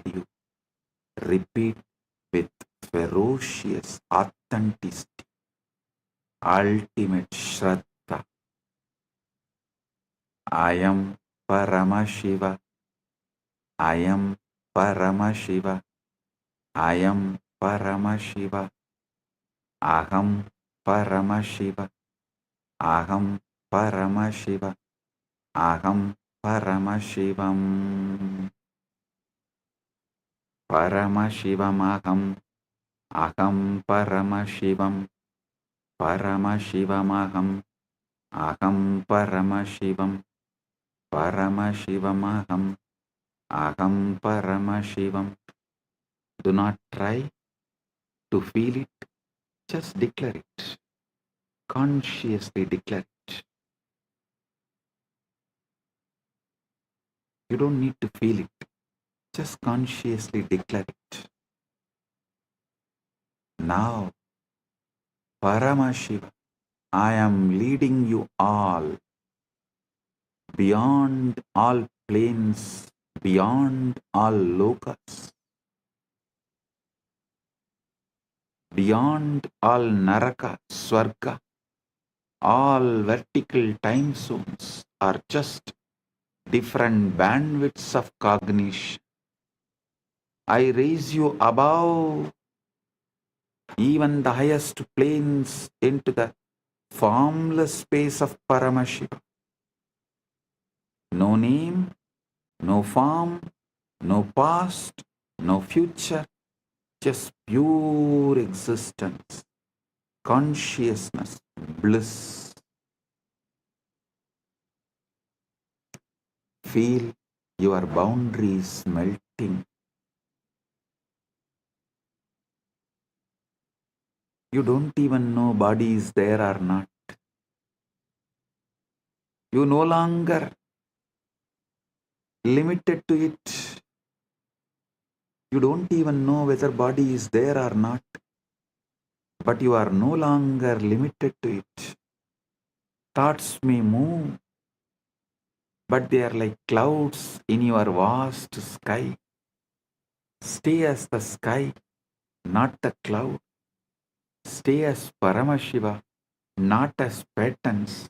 you. Repeat with ferocious authenticity, ultimate Shraddha. I am Paramashiva. I am Paramashiva. I am Paramashiva. Aham Paramashiva. Aham Paramashiva. Aham Paramashivam. Paramashivam aham. Aham Paramashivam. Paramashivam aham. Aham Paramashivam. Paramashivam aham. Aham Paramashivam. Do not try to feel it. Just declare it. Consciously declare it. You don't need to feel it. Just consciously declare it. Now, Paramashiva, I am leading you all beyond all planes, beyond all lokas, beyond all naraka, swarga, all vertical time zones are just different bandwidths of cognition. I raise you above even the highest planes into the formless space of Paramashiva. No name, no form, no past, no future, just pure existence, consciousness, bliss. Feel your boundaries melting. You don't even know body is there or not. You no longer limited to it. You don't even know whether body is there or not, but you are no longer limited to it. Thoughts may move, but they are like clouds in your vast sky. Stay as the sky, not the cloud. Stay as Paramashiva, not as patterns.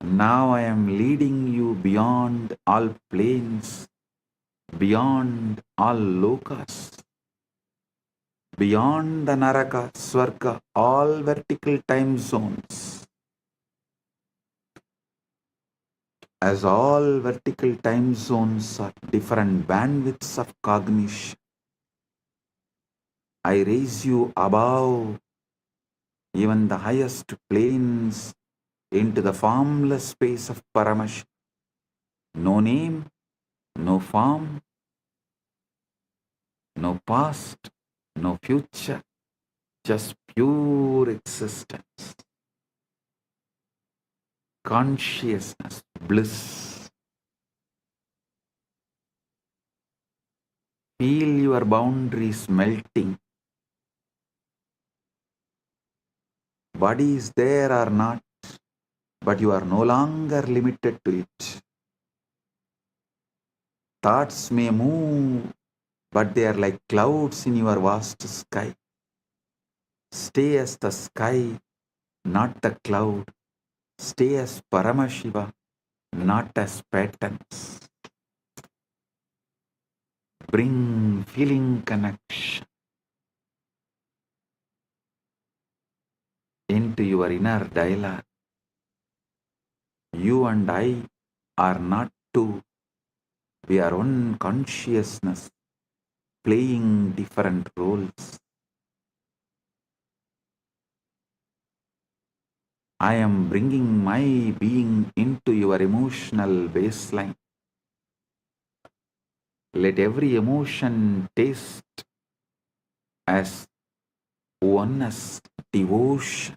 Now I am leading you beyond all planes, beyond all lokas, beyond the naraka, swarga, all vertical time zones. As all vertical time zones are different bandwidths of cognition, I raise you above even the highest planes into the formless space of Paramashiva. No name, no form, no past, no future, just pure existence, consciousness, bliss. Feel your boundaries melting. Body is there or not, but you are no longer limited to it. Thoughts may move, but they are like clouds in your vast sky. Stay as the sky, not the cloud. Stay as Paramashiva, not as patterns. Bring feeling connection into your inner dialogue. You and I are not two. We are one consciousness playing different roles. I am bringing my being into your emotional baseline. Let every emotion taste as oneness, devotion,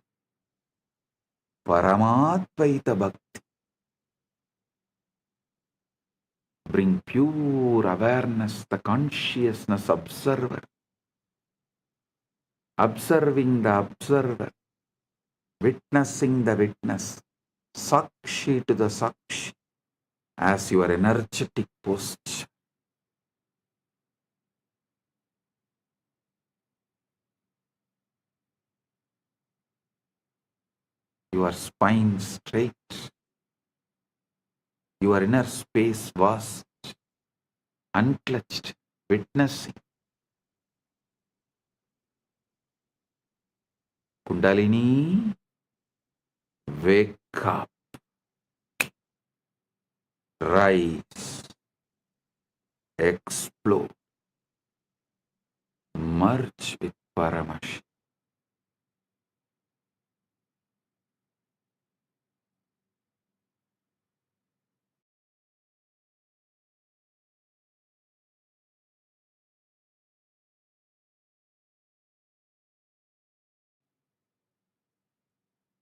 Paramatvaita Bhakti. Bring pure awareness, the consciousness observer, observing the observer, witnessing the witness, Sakshi to the Sakshi, as your energetic posture. Your spine straight, your inner space vast, unclutched, witnessing. Kundalini, wake up, rise, explode, merge with Paramashiva.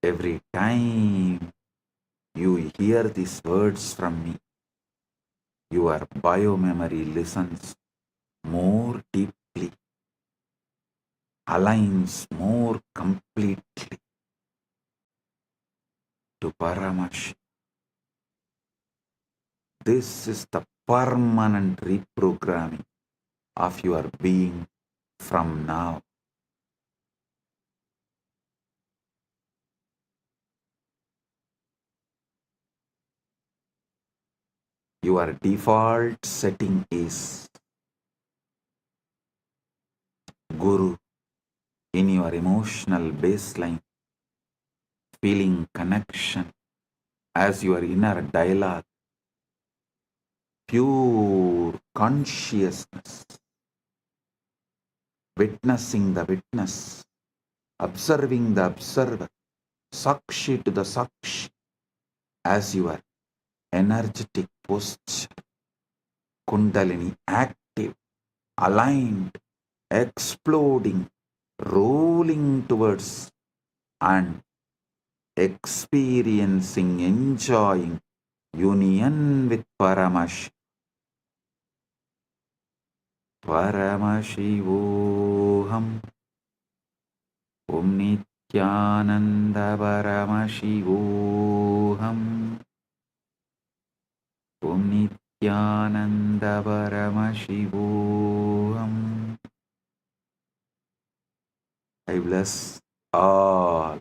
Every time you hear these words from me, your biomemory listens more deeply, aligns more completely to Paramashiva. This is the permanent reprogramming of your being from now. Your default setting is Guru in your emotional baseline, feeling connection as your inner dialogue, pure consciousness, witnessing the witness, observing the observer, Sakshi to the Sakshi, as your energetic posture, Kundalini active, aligned, exploding, rolling towards and experiencing, enjoying union with Paramashiva. Paramashivoham Om Nityananda Paramashivoham Om Nityananda Paramashivoham. I bless all.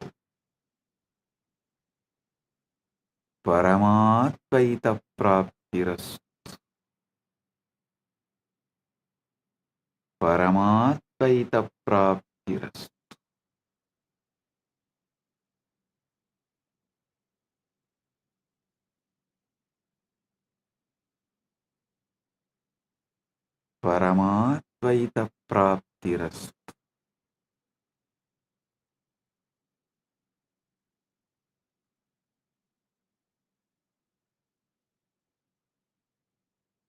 Paramatvaita Praptiras. Paramatvaita Praptiras. Paramatvaita Praptiras.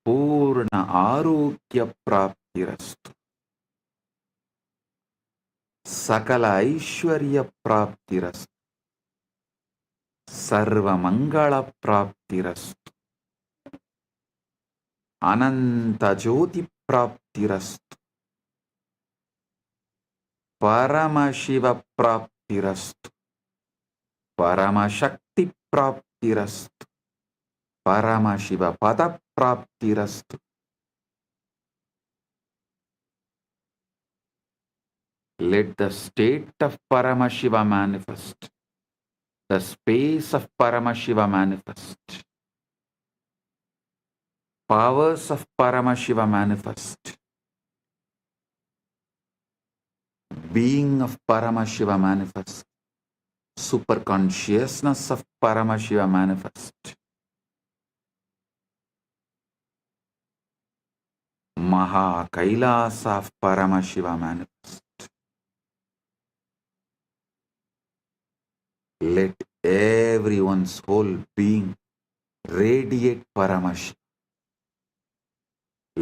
Purna Arogya Praptirastu. Sakala Aishwarya Praptirastu. Sarva Mangala Praptirastu. Ananta Jyoti Praptirastu. Paramashiva Praptirastu. Paramashakti Praptirastu. Paramashiva Pada Praptirastu. Let the state of Paramashiva manifest. The space of Paramashiva manifest. Powers of Paramashiva manifest. Being of Paramashiva manifest. Super consciousness of Paramashiva manifest. Maha Kailasa of Paramashiva manifest. Let everyone's whole being radiate Paramashiva.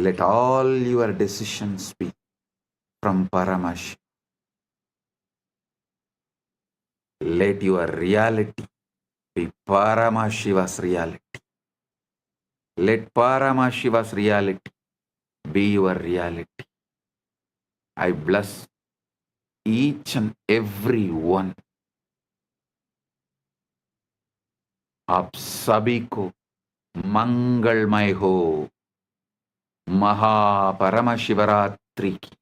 Let all your decisions be from Paramashiva. Let your reality be Paramashiva's reality. Let Paramashiva's reality be your reality. I bless each and every one. आप सभी को मंगलमय हो। महा परमशिवरात्रि की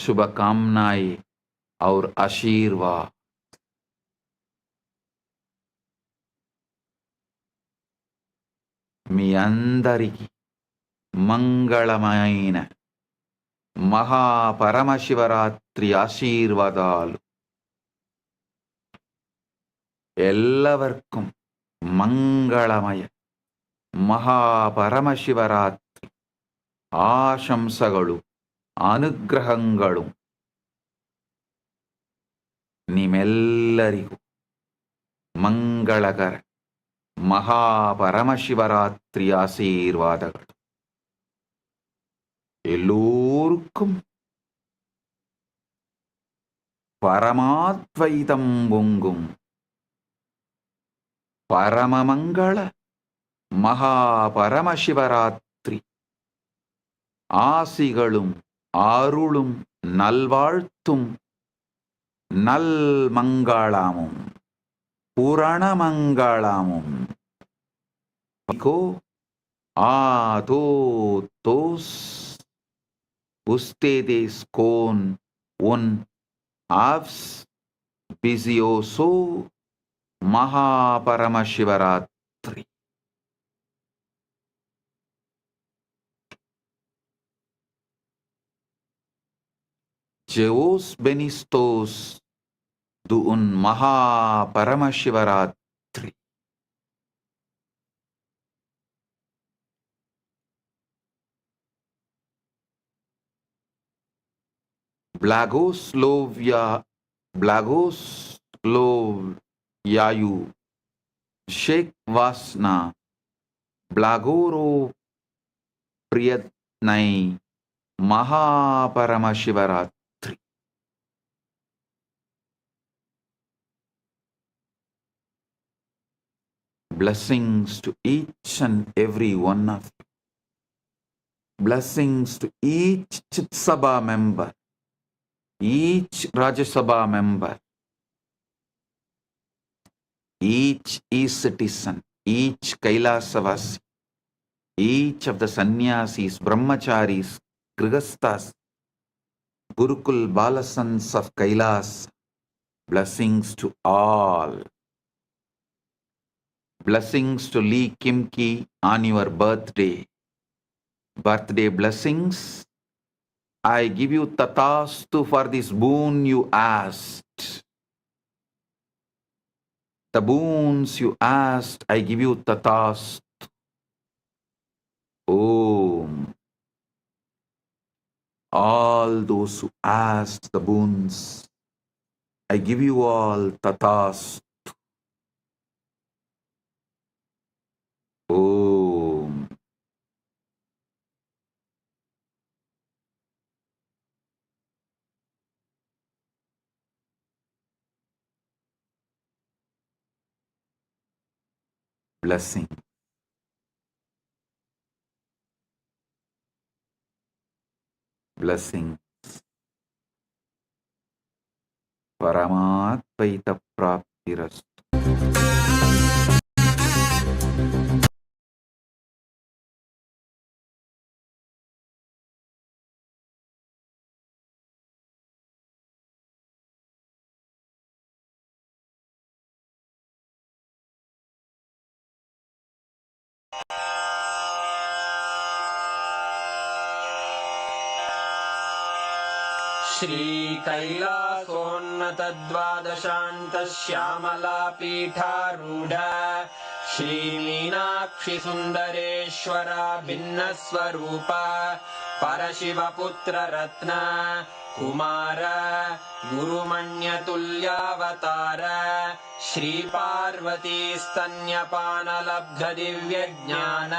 शुभकामनाएं और आशीर्वाद। మీ అందరికీ మంగళమైన మహాపరమశివరాత్రి ఆశీర్వాదాలు. എല്ലാവർക്കും മംഗളമയ മഹാപരമശിവരാത്രി ആശംസകളും അനുഗ്രഹങ്ങളും ನಿಮ್ಮೆಲ್ಲರಿಗೂ ಮಂಗಳಕರ ಮಹಾಪರಮಶಿವರಾತ್ರಿ ಆಶೀರ್ವಾದಗಳು. எல்லோருக்கும் பரமாத்வைதம் பொங்கும் பரமமங்கள மகாபரமசிவராத்திரி ஆசிகளும் அருளும் நல்வாழ்த்தும் நல்மங்களமும் புரணமங்களமும் को todos ustedes con un auspicioso Mahaparamashivaratri. Que os benistos de un Mahaparamashivaratri. Blagoslovyayu Sheikh Vasna Blagoro Priyatnai Mahaparamashivaratri. Blessings to each and every one of you. Blessings to each Chit Sabha member, each Rajya Sabha member, each e-citizen, each Kailasavasi, each of the sannyasis, brahmacharis, grihasthas, Gurukul Balasans of Kailasa. Blessings to all. Blessings to Lee Kimki on your birthday. Birthday blessings. I give you tatastu for this boon you asked. The boons you asked, I give you tatastu. Om. All those who asked the boons, I give you all tatastu. Om. Blessing. Blessing. Paramatvaita praptirastu. Shri कैलासोन्नत द्वादशान्त Shyamala पीठारूढ़ Shri Meenakshi सुंदरेश्वरा भिन्न स्वरूप परशिव पुत्र रत्न कुमार गुरुमण्यतुल्यावतार श्रीपार्वतीस्तन्यपानलब्ध दिव्यज्ञान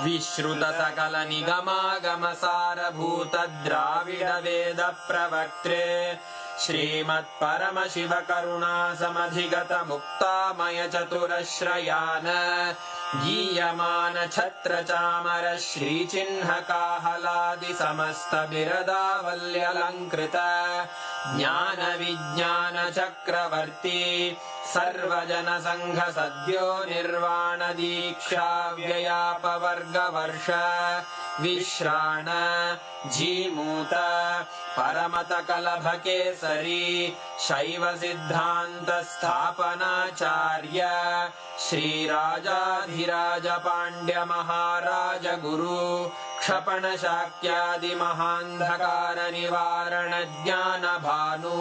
विश्रुत सकल निगमागमसारभूत द्राविड वेद प्रवक्त्रे श्रीमत्परमशिव करुणा समधिगत मुक्तामय चतुरश्रयान गीयमान छत्र चामर श्रीचिह्न काहलादि समस्त बिरदावल्यलङ्कृत ज्ञान विज्ञान चक्रवर्ती सर्वजन संघ सद्यो निर्वाण दीक्षा व्ययापवर्गवर्ष विश्राण जीमूत परमत कलभ केसरी शैव सिद्धांत स्थापनाचार्य श्रीराजाधिराज पांड्य महाराज गुरु क्षपण शाक्यादि महांधकार निवारण ज्ञान भानु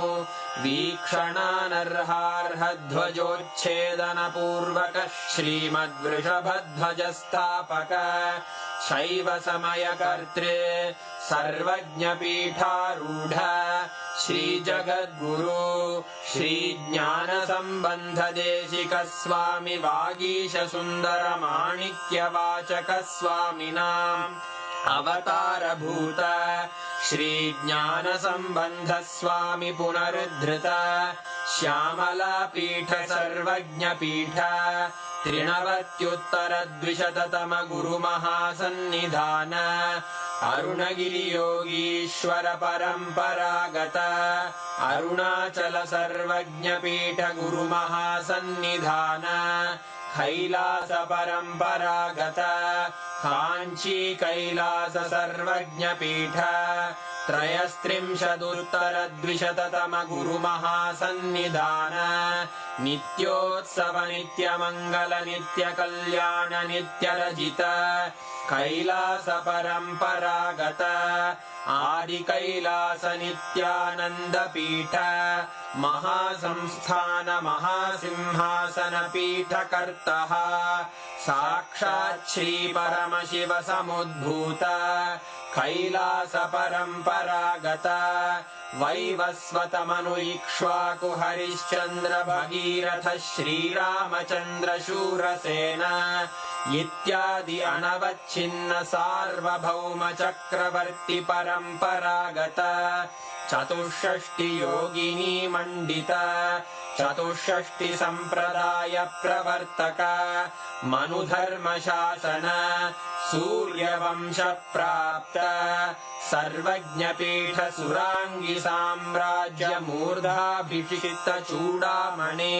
वीक्षणानर्हार्ह ध्वजोच्छेदन पूर्वक श्रीमद्वृषभध्वज स्थापक शैव समय कर्त्रे सर्वज्ञ पीठारूढ़ श्री जगद्गुरु श्री ज्ञान संबंध देशिक स्वामी वागीश सुंदर माणिक्य वाचक स्वामिनाम् अवतार भूत श्री ज्ञान संबंध स्वामी पुनरुद्धृत श्यामला पीठ सर्वज्ञ पीठ त्रिनवत्युत्तर द्विशततम गुरु महासन्निधान अरुणगिरि योगीश्वर परंपरागत अरुणाचल सर्वज्ञ पीठ गुरु महासन्निधान कैलास परंपरागत कांची कैलास सर्वज्ञ पीठ त्रयस्त्रिंशदुत्तर द्विशततम गुरु महासन्निधान नित्योत्सव नित्य मंगल नित्य कल्याण नित्य रजित कैलास परंपरागत आदि कैलास नित्यानंद पीठ महासंस्थान महासिंहासन पीठ कर्तः साक्षात् श्री परमशिव समुद्भूत कैलास परंपरागत वैवस्वत मनु इक्ष्वाकु हरिश्चंद्र भगीरथ श्रीरामचंद्र शूरसेन इत्यादि अनवच्छिन्न सार्वभौम चक्रवर्ती परंपरागत चतुष्षष्टि योगिनी मंडित चतुष्षष्टि संप्रदाय प्रवर्तक मनुधर्म शासन सूर्यवंश प्राप्त सर्वज्ञ पीठ सुरांगी साम्राज्य मूर्धाभिषिक्त चूड़ामणे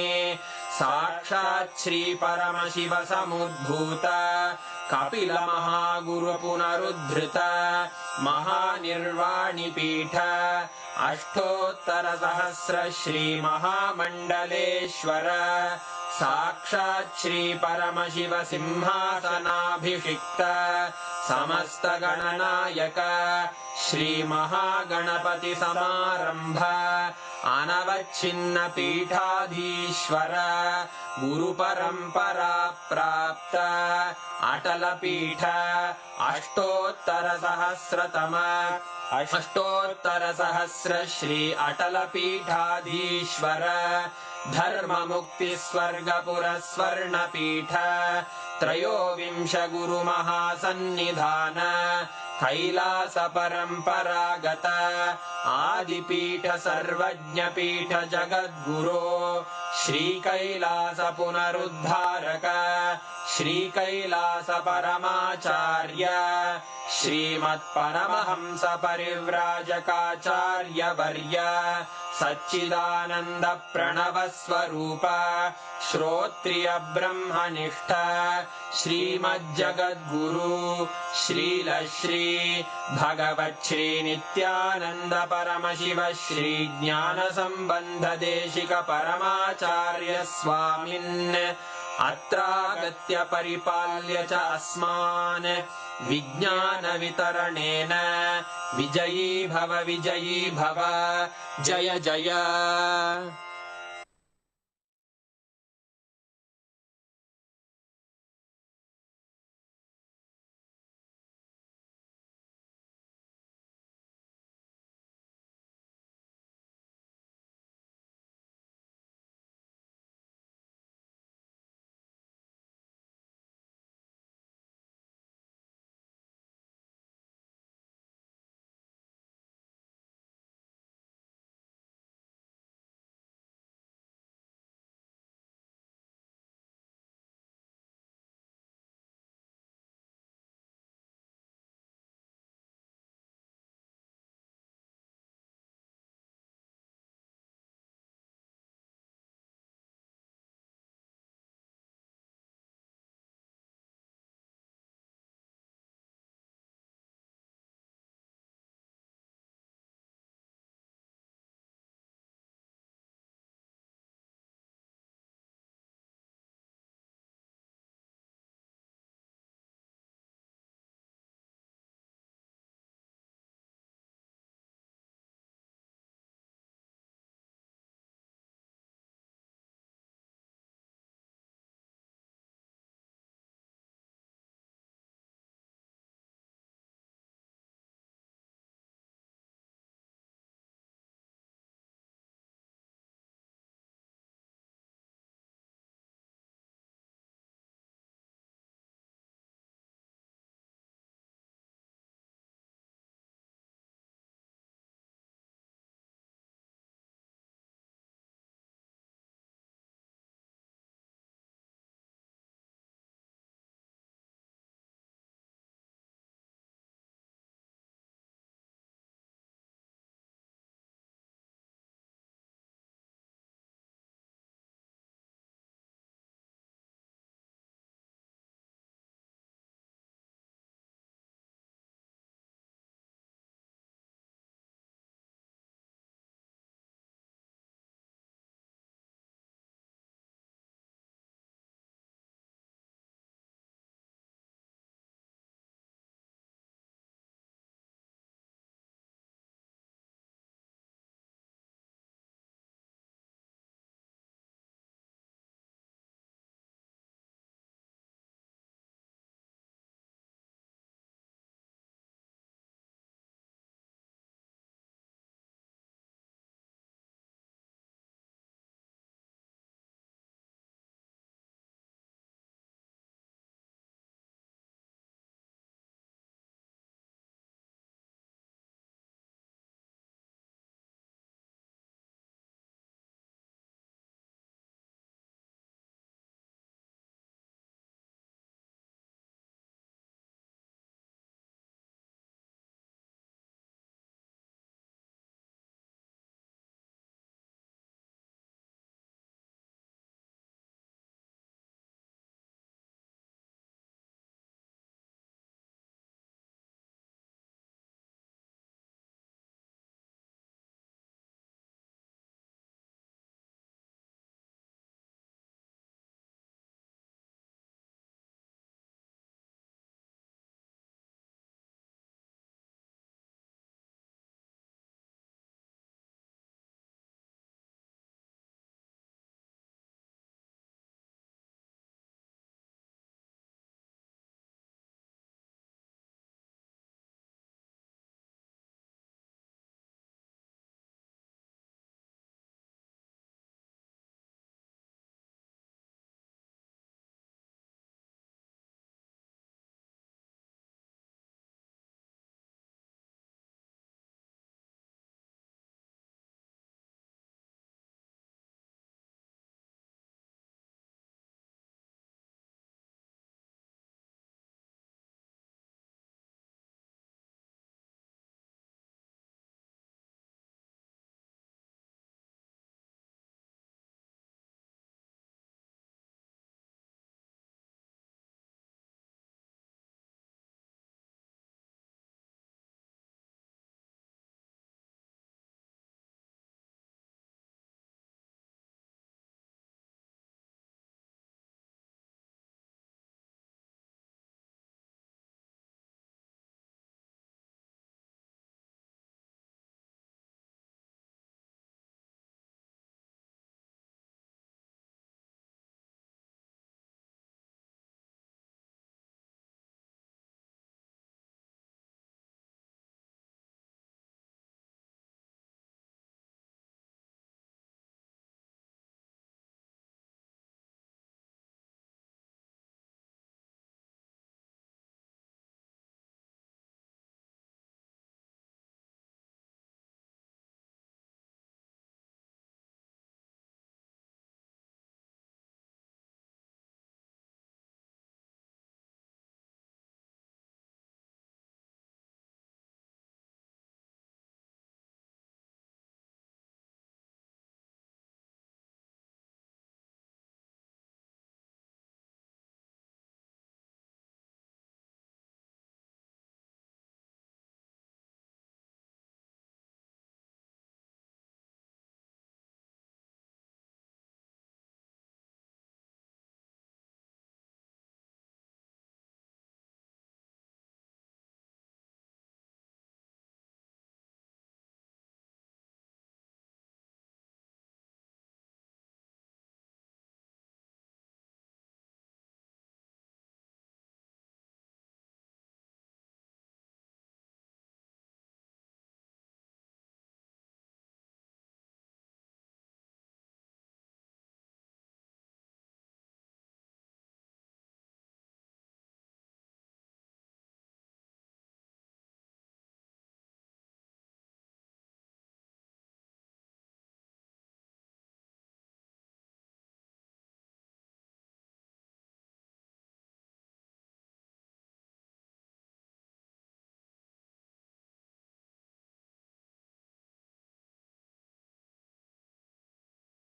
साक्षात् श्री परमशिव समुद्भूत कपिल महागुरु पुनरुद्धृत महानिर्वाणि पीठ अष्टोत्तर सहस्र श्री महामंडलेश्वर साक्षात् श्री परमशिव सिंहासनाभिषिक्त समस्त गणनायक श्री महागणपति समारंभ अनवच्छिन्न पीठाधीश्वर गुरु परंपरा प्राप्त अटल पीठ अष्टोत्तर सहस्र श्री अटल पीठाधीश्वर धर्म मुक्ति स्वर्गपुर स्वर्ण पीठ त्रयोविंश गुरु महासन्निधान कैलास परंपरागत आदिपीठ सर्वज्ञ पीठ जगद्गुरो श्री कैलास पुनरुद्धारक श्री कैलास परमाचार्य श्रीमत्परमहंस परिव्राजकाचार्य वर्य सच्चिदानंद प्रणव स्वरूप श्रोत्रिय ब्रह्मनिष्ठ श्रीमज्जगद्गुरु श्रील श्री भगवत् श्री नित्यानंद परमशिव श्री ज्ञान संबंध देशिक परमाचार्य स्वामिन् अत्रागत्य परिपाल्य च अस्मान् विज्ञान वितरणेन विजयी भव जय जय।